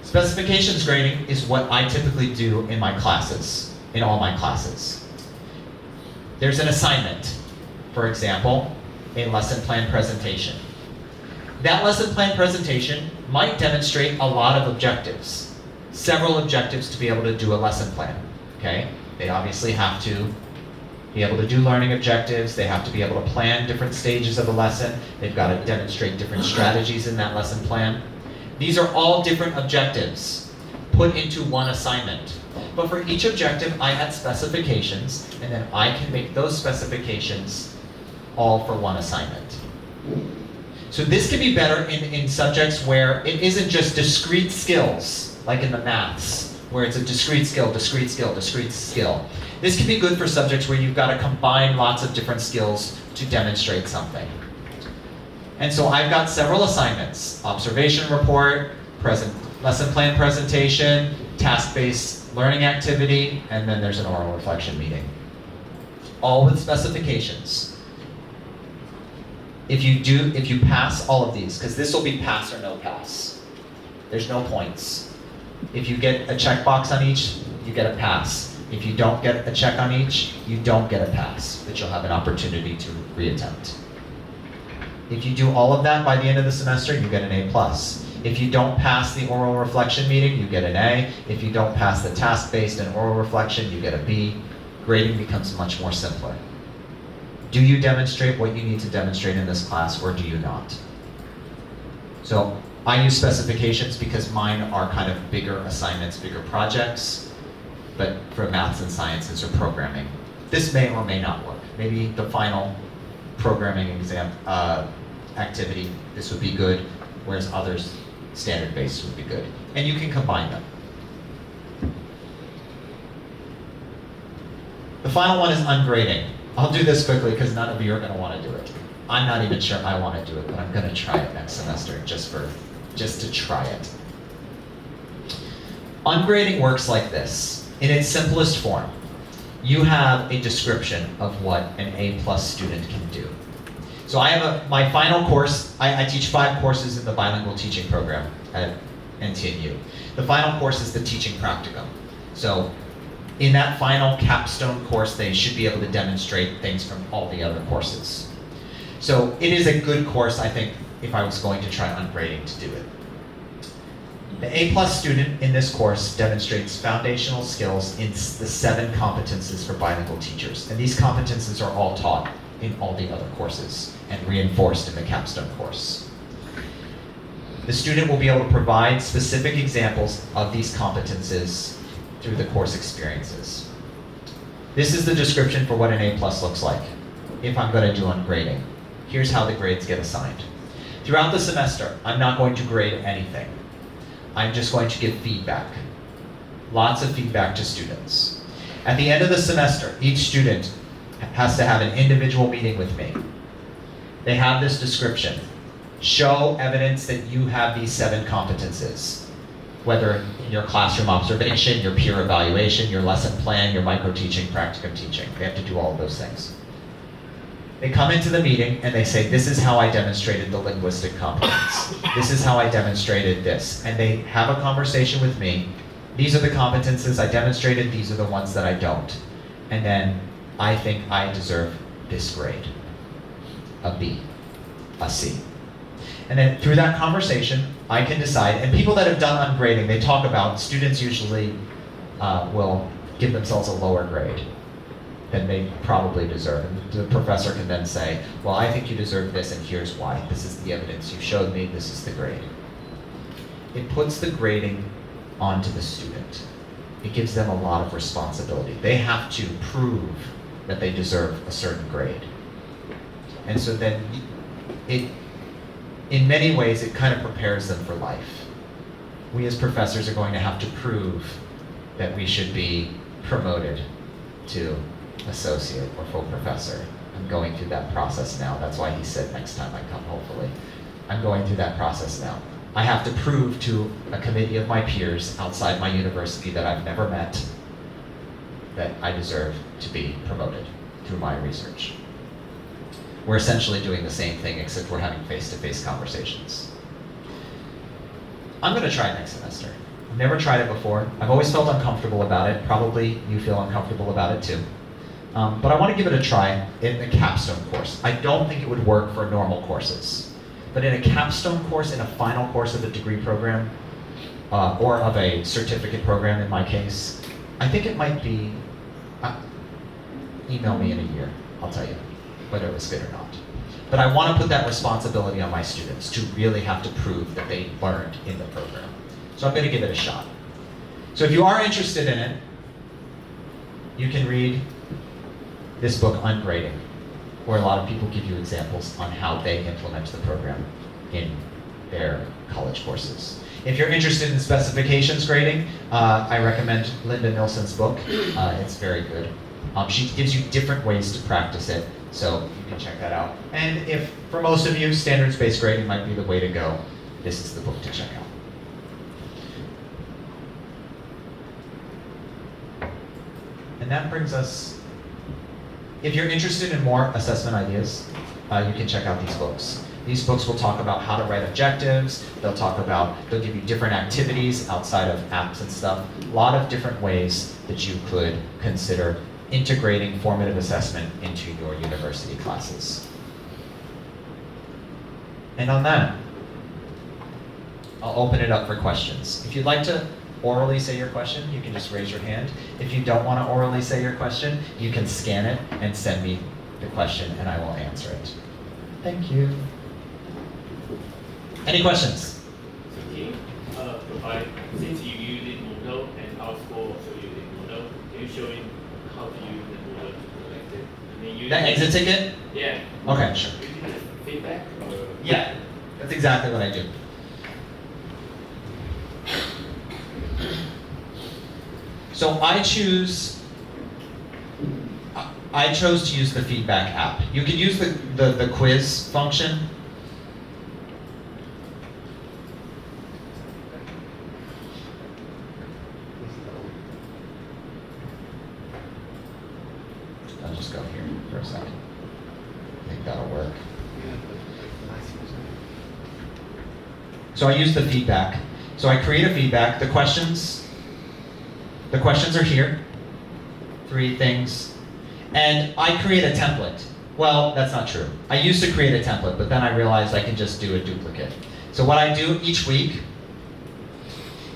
Specifications grading is what I typically do in my classes, in all my classes. There's an assignment, for example, a lesson plan presentation. That lesson plan presentation might demonstrate a lot of objectives, several objectives to be able to do a lesson plan, okay? They obviously have to be able to do learning objectives, they have to be able to plan different stages of a lesson, they've got to demonstrate different strategies in that lesson plan. These are all different objectives put into one assignment. But for each objective, I add specifications, and then I can make those specifications all for one assignment. So this can be better in subjects where it isn't just discrete skills, like in the maths, where it's a discrete skill, discrete skill, discrete skill. This can be good for subjects where you've got to combine lots of different skills to demonstrate something. And so I've got several assignments: observation report, lesson plan presentation, task-based learning activity, and then there's an oral reflection meeting. All with specifications. If you pass all of these, because this will be pass or no pass. There's no points. If you get a checkbox on each, you get a pass. If you don't get a check on each, you don't get a pass, but you'll have an opportunity to reattempt. If you do all of that by the end of the semester, you get an A+. If you don't pass the oral reflection meeting, you get an A. If you don't pass the task-based and oral reflection, you get a B. Grading becomes much more simpler. Do you demonstrate what you need to demonstrate in this class, or do you not? So I use specifications because mine are kind of bigger assignments, bigger projects, but for maths and sciences or programming, this may or may not work. Maybe the final programming exam activity, this would be good, whereas others, standard-based would be good. And you can combine them. The final one is ungrading. I'll do this quickly because none of you are going to want to do it. I'm not even sure I want to do it, but I'm going to try it next semester just to try it. Ungrading works like this. In its simplest form, you have a description of what an A+ student can do. So I have my final course, I teach 5 courses in the bilingual teaching program at NTNU. The final course is the teaching practicum. So in that final capstone course, they should be able to demonstrate things from all the other courses. So it is a good course, I think, if I was going to try ungrading to do it. The A+ student in this course demonstrates foundational skills in the 7 competences for bilingual teachers. And these competences are all taught in all the other courses and reinforced in the capstone course. The student will be able to provide specific examples of these competences through the course experiences. This is the description for what an A+ looks like if I'm going to do ungrading. Here's how the grades get assigned. Throughout the semester, I'm not going to grade anything. I'm just going to give feedback. Lots of feedback to students. At the end of the semester, each student has to have an individual meeting with me. They have this description. Show evidence that you have these 7 competences. Whether in your classroom observation, your peer evaluation, your lesson plan, your micro-teaching, practicum teaching. They have to do all of those things. They come into the meeting and they say, this is how I demonstrated the linguistic competence. This is how I demonstrated this. And they have a conversation with me. These are the competences I demonstrated, these are the ones that I don't. And then I think I deserve this grade, a B, a C. And then through that conversation, I can decide, and people that have done ungrading, they talk about, students usually will give themselves a lower grade than they probably deserve. And the professor can then say, well, I think you deserve this, and here's why. This is the evidence you showed me, this is the grade. It puts the grading onto the student. It gives them a lot of responsibility. They have to prove that they deserve a certain grade. And so then in many ways, it kind of prepares them for life. We as professors are going to have to prove that we should be promoted to associate or full professor. I'm going through that process now. That's why he said next time I come, hopefully. I'm going through that process now. I have to prove to a committee of my peers outside my university that I've never met that I deserve to be promoted through my research. We're essentially doing the same thing, except we're having face-to-face conversations. I'm going to try it next semester. I've never tried it before. I've always felt uncomfortable about it. Probably you feel uncomfortable about it too. But I want to give it a try in the capstone course. I don't think it would work for normal courses. But in a capstone course, in a final course of a degree program, or of a certificate program in my case, I think it might be, email me in a year, I'll tell you whether it was good or not. But I want to put that responsibility on my students to really have to prove that they learned in the program. So I'm going to give it a shot. So if you are interested in it, you can read this book, Ungrading, where a lot of people give you examples on how they implement the program in their college courses. If you're interested in specifications grading, I recommend Linda Nilsson's book. It's very good. She gives you different ways to practice it, so you can check that out. And if, for most of you, standards-based grading might be the way to go, this is the book to check out. And that brings us, if you're interested in more assessment ideas, you can check out these books. These books will talk about how to write objectives, they'll give you different activities outside of apps and stuff, a lot of different ways that you could consider integrating formative assessment into your university classes. And on that, I'll open it up for questions. If you'd like to orally say your question, you can just raise your hand. If you don't want to orally say your question, you can scan it and send me the question and I will answer it. Thank you. Any questions? So can you provide, since you used Moodle and our school also using Moodle, can you show him how to use the Moodle That exit ticket? Yeah. Okay, sure. Feedback? Yeah, that's exactly what I do. So I chose to use the feedback app. You could use the quiz function. I'll just go here for a second. I think that'll work. So I use the feedback. So I create a feedback. The questions are here. 3 things. And I create a template. Well, that's not true. I used to create a template, but then I realized I can just do a duplicate. So what I do each week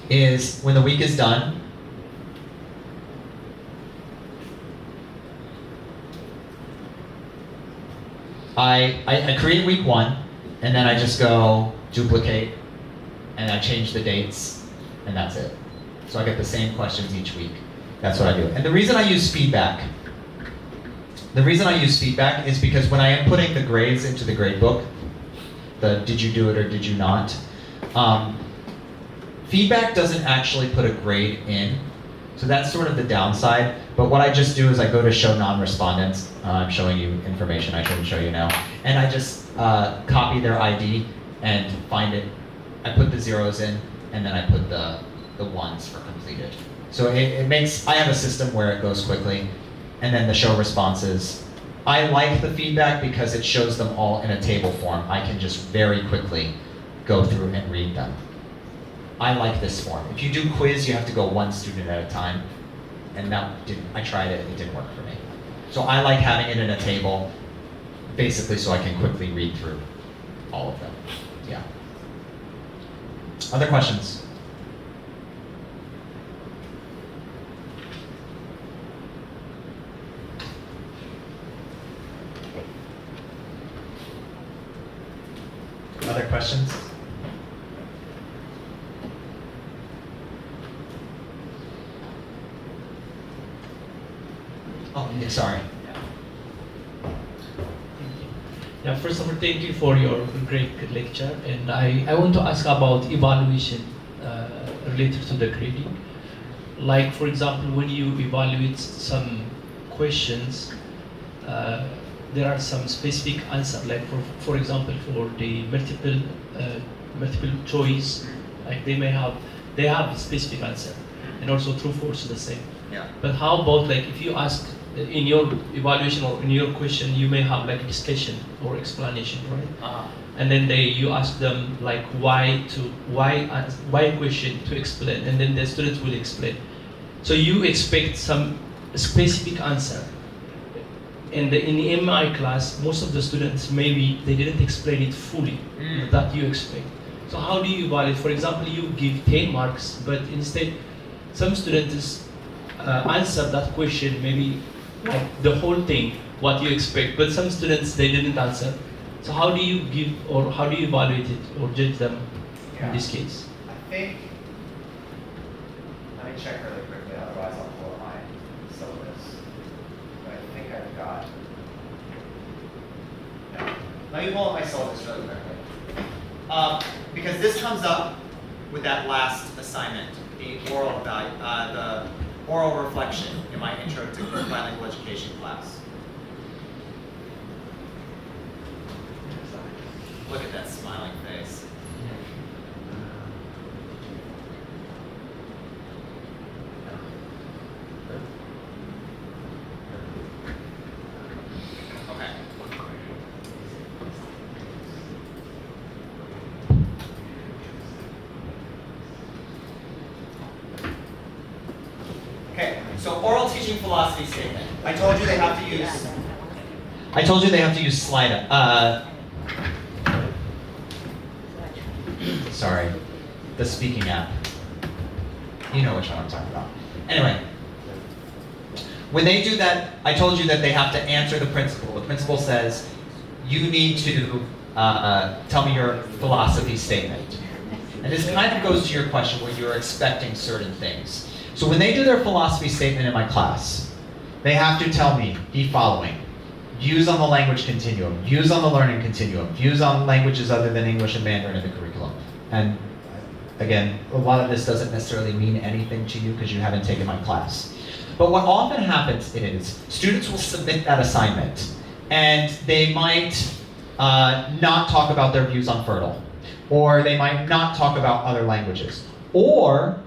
is when the week is done, I create week 1, and then I just go duplicate, and I change the dates, and that's it. So I get the same questions each week. That's what I do. And the reason I use feedback is because when I am putting the grades into the grade book, the did you do it or did you not, feedback doesn't actually put a grade in. So that's sort of the downside. But what I just do is I go to show non-respondents. I'm showing you information I shouldn't show you now. And I just copy their ID and find it. I put the zeros in, and then I put the ones for completed. So it makes, I have a system where it goes quickly. And then the show responses. I like the feedback because it shows them all in a table form. I can just very quickly go through and read them. I like this form. If you do quiz, you have to go 1 student at a time. And I tried it, it didn't work for me. So I like having it in a table, basically so I can quickly read through all of them. Yeah. Other questions? Other questions? Oh, yeah, sorry. Yeah, first of all, thank you for your great lecture. And I want to ask about evaluation related to the grading. Like, for example, when you evaluate some questions, there are some specific answers. Like, for example, for the multiple choice, like they have a specific answer, and also true, false, the same. Yeah. But how about, like, if you ask in your evaluation or in your question, you may have like discussion or explanation, right? And then you ask them like why question to explain, and then the student will explain. So you expect some specific answer. And in the EMI class, most of the students, maybe they didn't explain it fully that you expect. So how do you evaluate? For example, you give 10 marks, but instead some students answer that question, maybe like the whole thing, what you expect, but some students, they didn't answer. So how do you give, or how do you evaluate it or judge them in this case? I think, let me check really quickly, otherwise I'll pull up my syllabus. But I think I've got, no. Let me pull up my syllabus really quickly. Because this comes up with that last assignment, the oral reflection in my intro to bilingual education class. Look at that smiling face. Okay. Okay, so oral teaching philosophy statement. I told you they have to use slide. Sorry, the speaking app. You know which one I'm talking about. Anyway, when they do that, I told you that they have to answer the principal. The principal says, you need to tell me your philosophy statement. And this kind of goes to your question where you're expecting certain things. So when they do their philosophy statement in my class, they have to tell me the following. views on the language continuum, views on the learning continuum, views on languages other than English and Mandarin in the curriculum. And again, a lot of this doesn't necessarily mean anything to you because you haven't taken my class. But what often happens is students will submit that assignment and they might not talk about their views on Fertile, or they might not talk about other languages. Or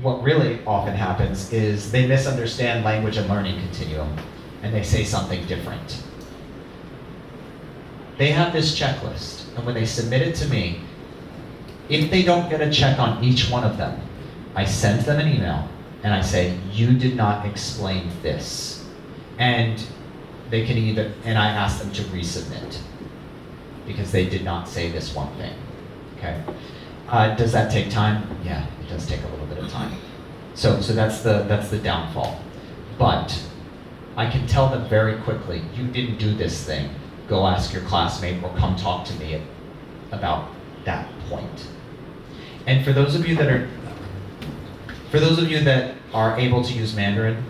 what really often happens is they misunderstand language and learning continuum and they say something different. They have this checklist, and when they submit it to me, if they don't get a check on each one of them, I send them an email and I say, you did not explain this. And they can either, and I ask them to resubmit because they did not say this one thing, okay? Does that take time? Yeah, it does take a little bit of time. So that's the downfall. But I can tell them very quickly, you didn't do this thing. Go ask your classmate or come talk to me about that point. And for those of you that are able to use Mandarin,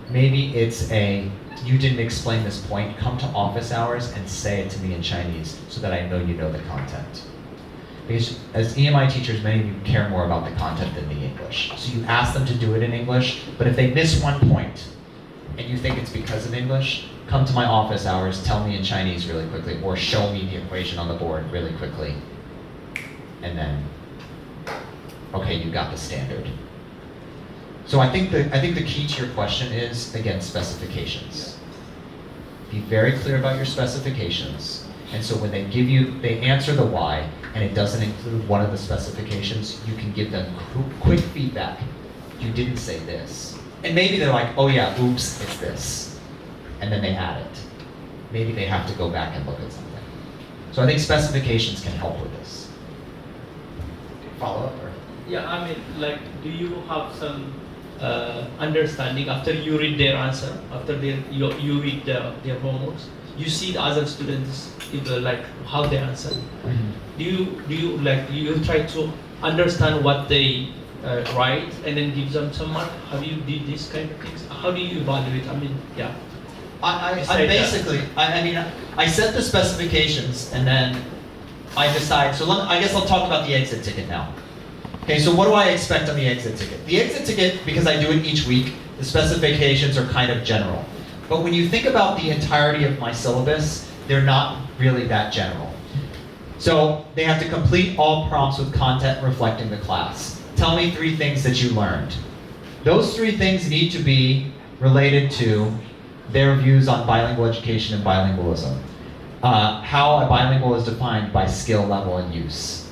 maybe it's you didn't explain this point, come to office hours and say it to me in Chinese so that I know you know the content. Because as EMI teachers, many of you care more about the content than the English. So you ask them to do it in English, but if they miss one point and you think it's because of English, come to my office hours, tell me in Chinese really quickly, or show me the equation on the board really quickly. And then, okay, you got the standard. So I think the key to your question is, again, specifications. Be very clear about your specifications. And so when they answer the why, and it doesn't include one of the specifications, you can give them quick feedback. You didn't say this. And maybe they're like, oh yeah, oops, it's this. And then they add it. Maybe they have to go back and look at something. So I think specifications can help with this. Follow up? Or? Yeah, I mean, like, do you have some understanding after you read their answer, after you read their homeworks? You see the other students, like how they answer. Mm-hmm. Do you try to understand what they write and then give them some mark? Have you did these kind of things? How do you evaluate? I mean, yeah. I set the specifications and then I decide. So I guess I'll talk about the exit ticket now. Okay, so what do I expect on the exit ticket? The exit ticket, because I do it each week, the specifications are kind of general. But when you think about the entirety of my syllabus, they're not really that general. So they have to complete all prompts with content reflecting the class. Tell me 3 things that you learned. Those 3 things need to be related to their views on bilingual education and bilingualism. How a bilingual is defined by skill level and use.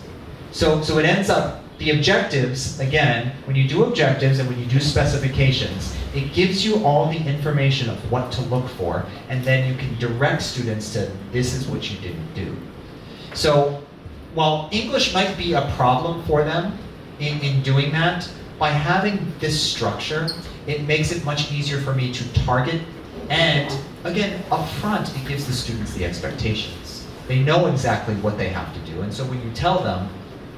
So it ends up, the objectives, again, when you do objectives and when you do specifications, it gives you all the information of what to look for, and then you can direct students to, this is what you didn't do. So while English might be a problem for them in doing that, by having this structure, it makes it much easier for me to target, and again, up front, it gives the students the expectations. They know exactly what they have to do, and so when you tell them,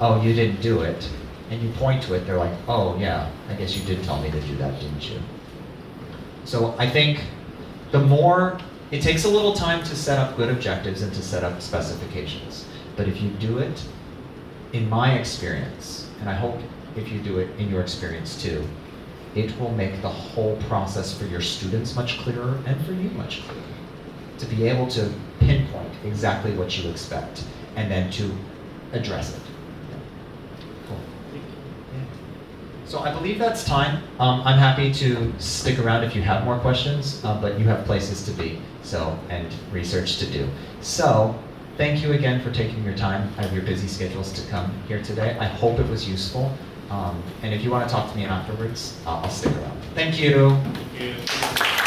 oh, you didn't do it, and you point to it, they're like, oh yeah, I guess you did tell me to do that, didn't you? So I think the more, it takes a little time to set up good objectives and to set up specifications. But if you do it, in my experience, and I hope if you do it in your experience too, it will make the whole process for your students much clearer and for you much clearer. To be able to pinpoint exactly what you expect and then to address it. So I believe that's time. I'm happy to stick around if you have more questions, but you have places to be, and research to do. So thank you again for taking your time out of your busy schedules to come here today. I hope it was useful. And if you want to talk to me afterwards, I'll stick around. Thank you. Thank you.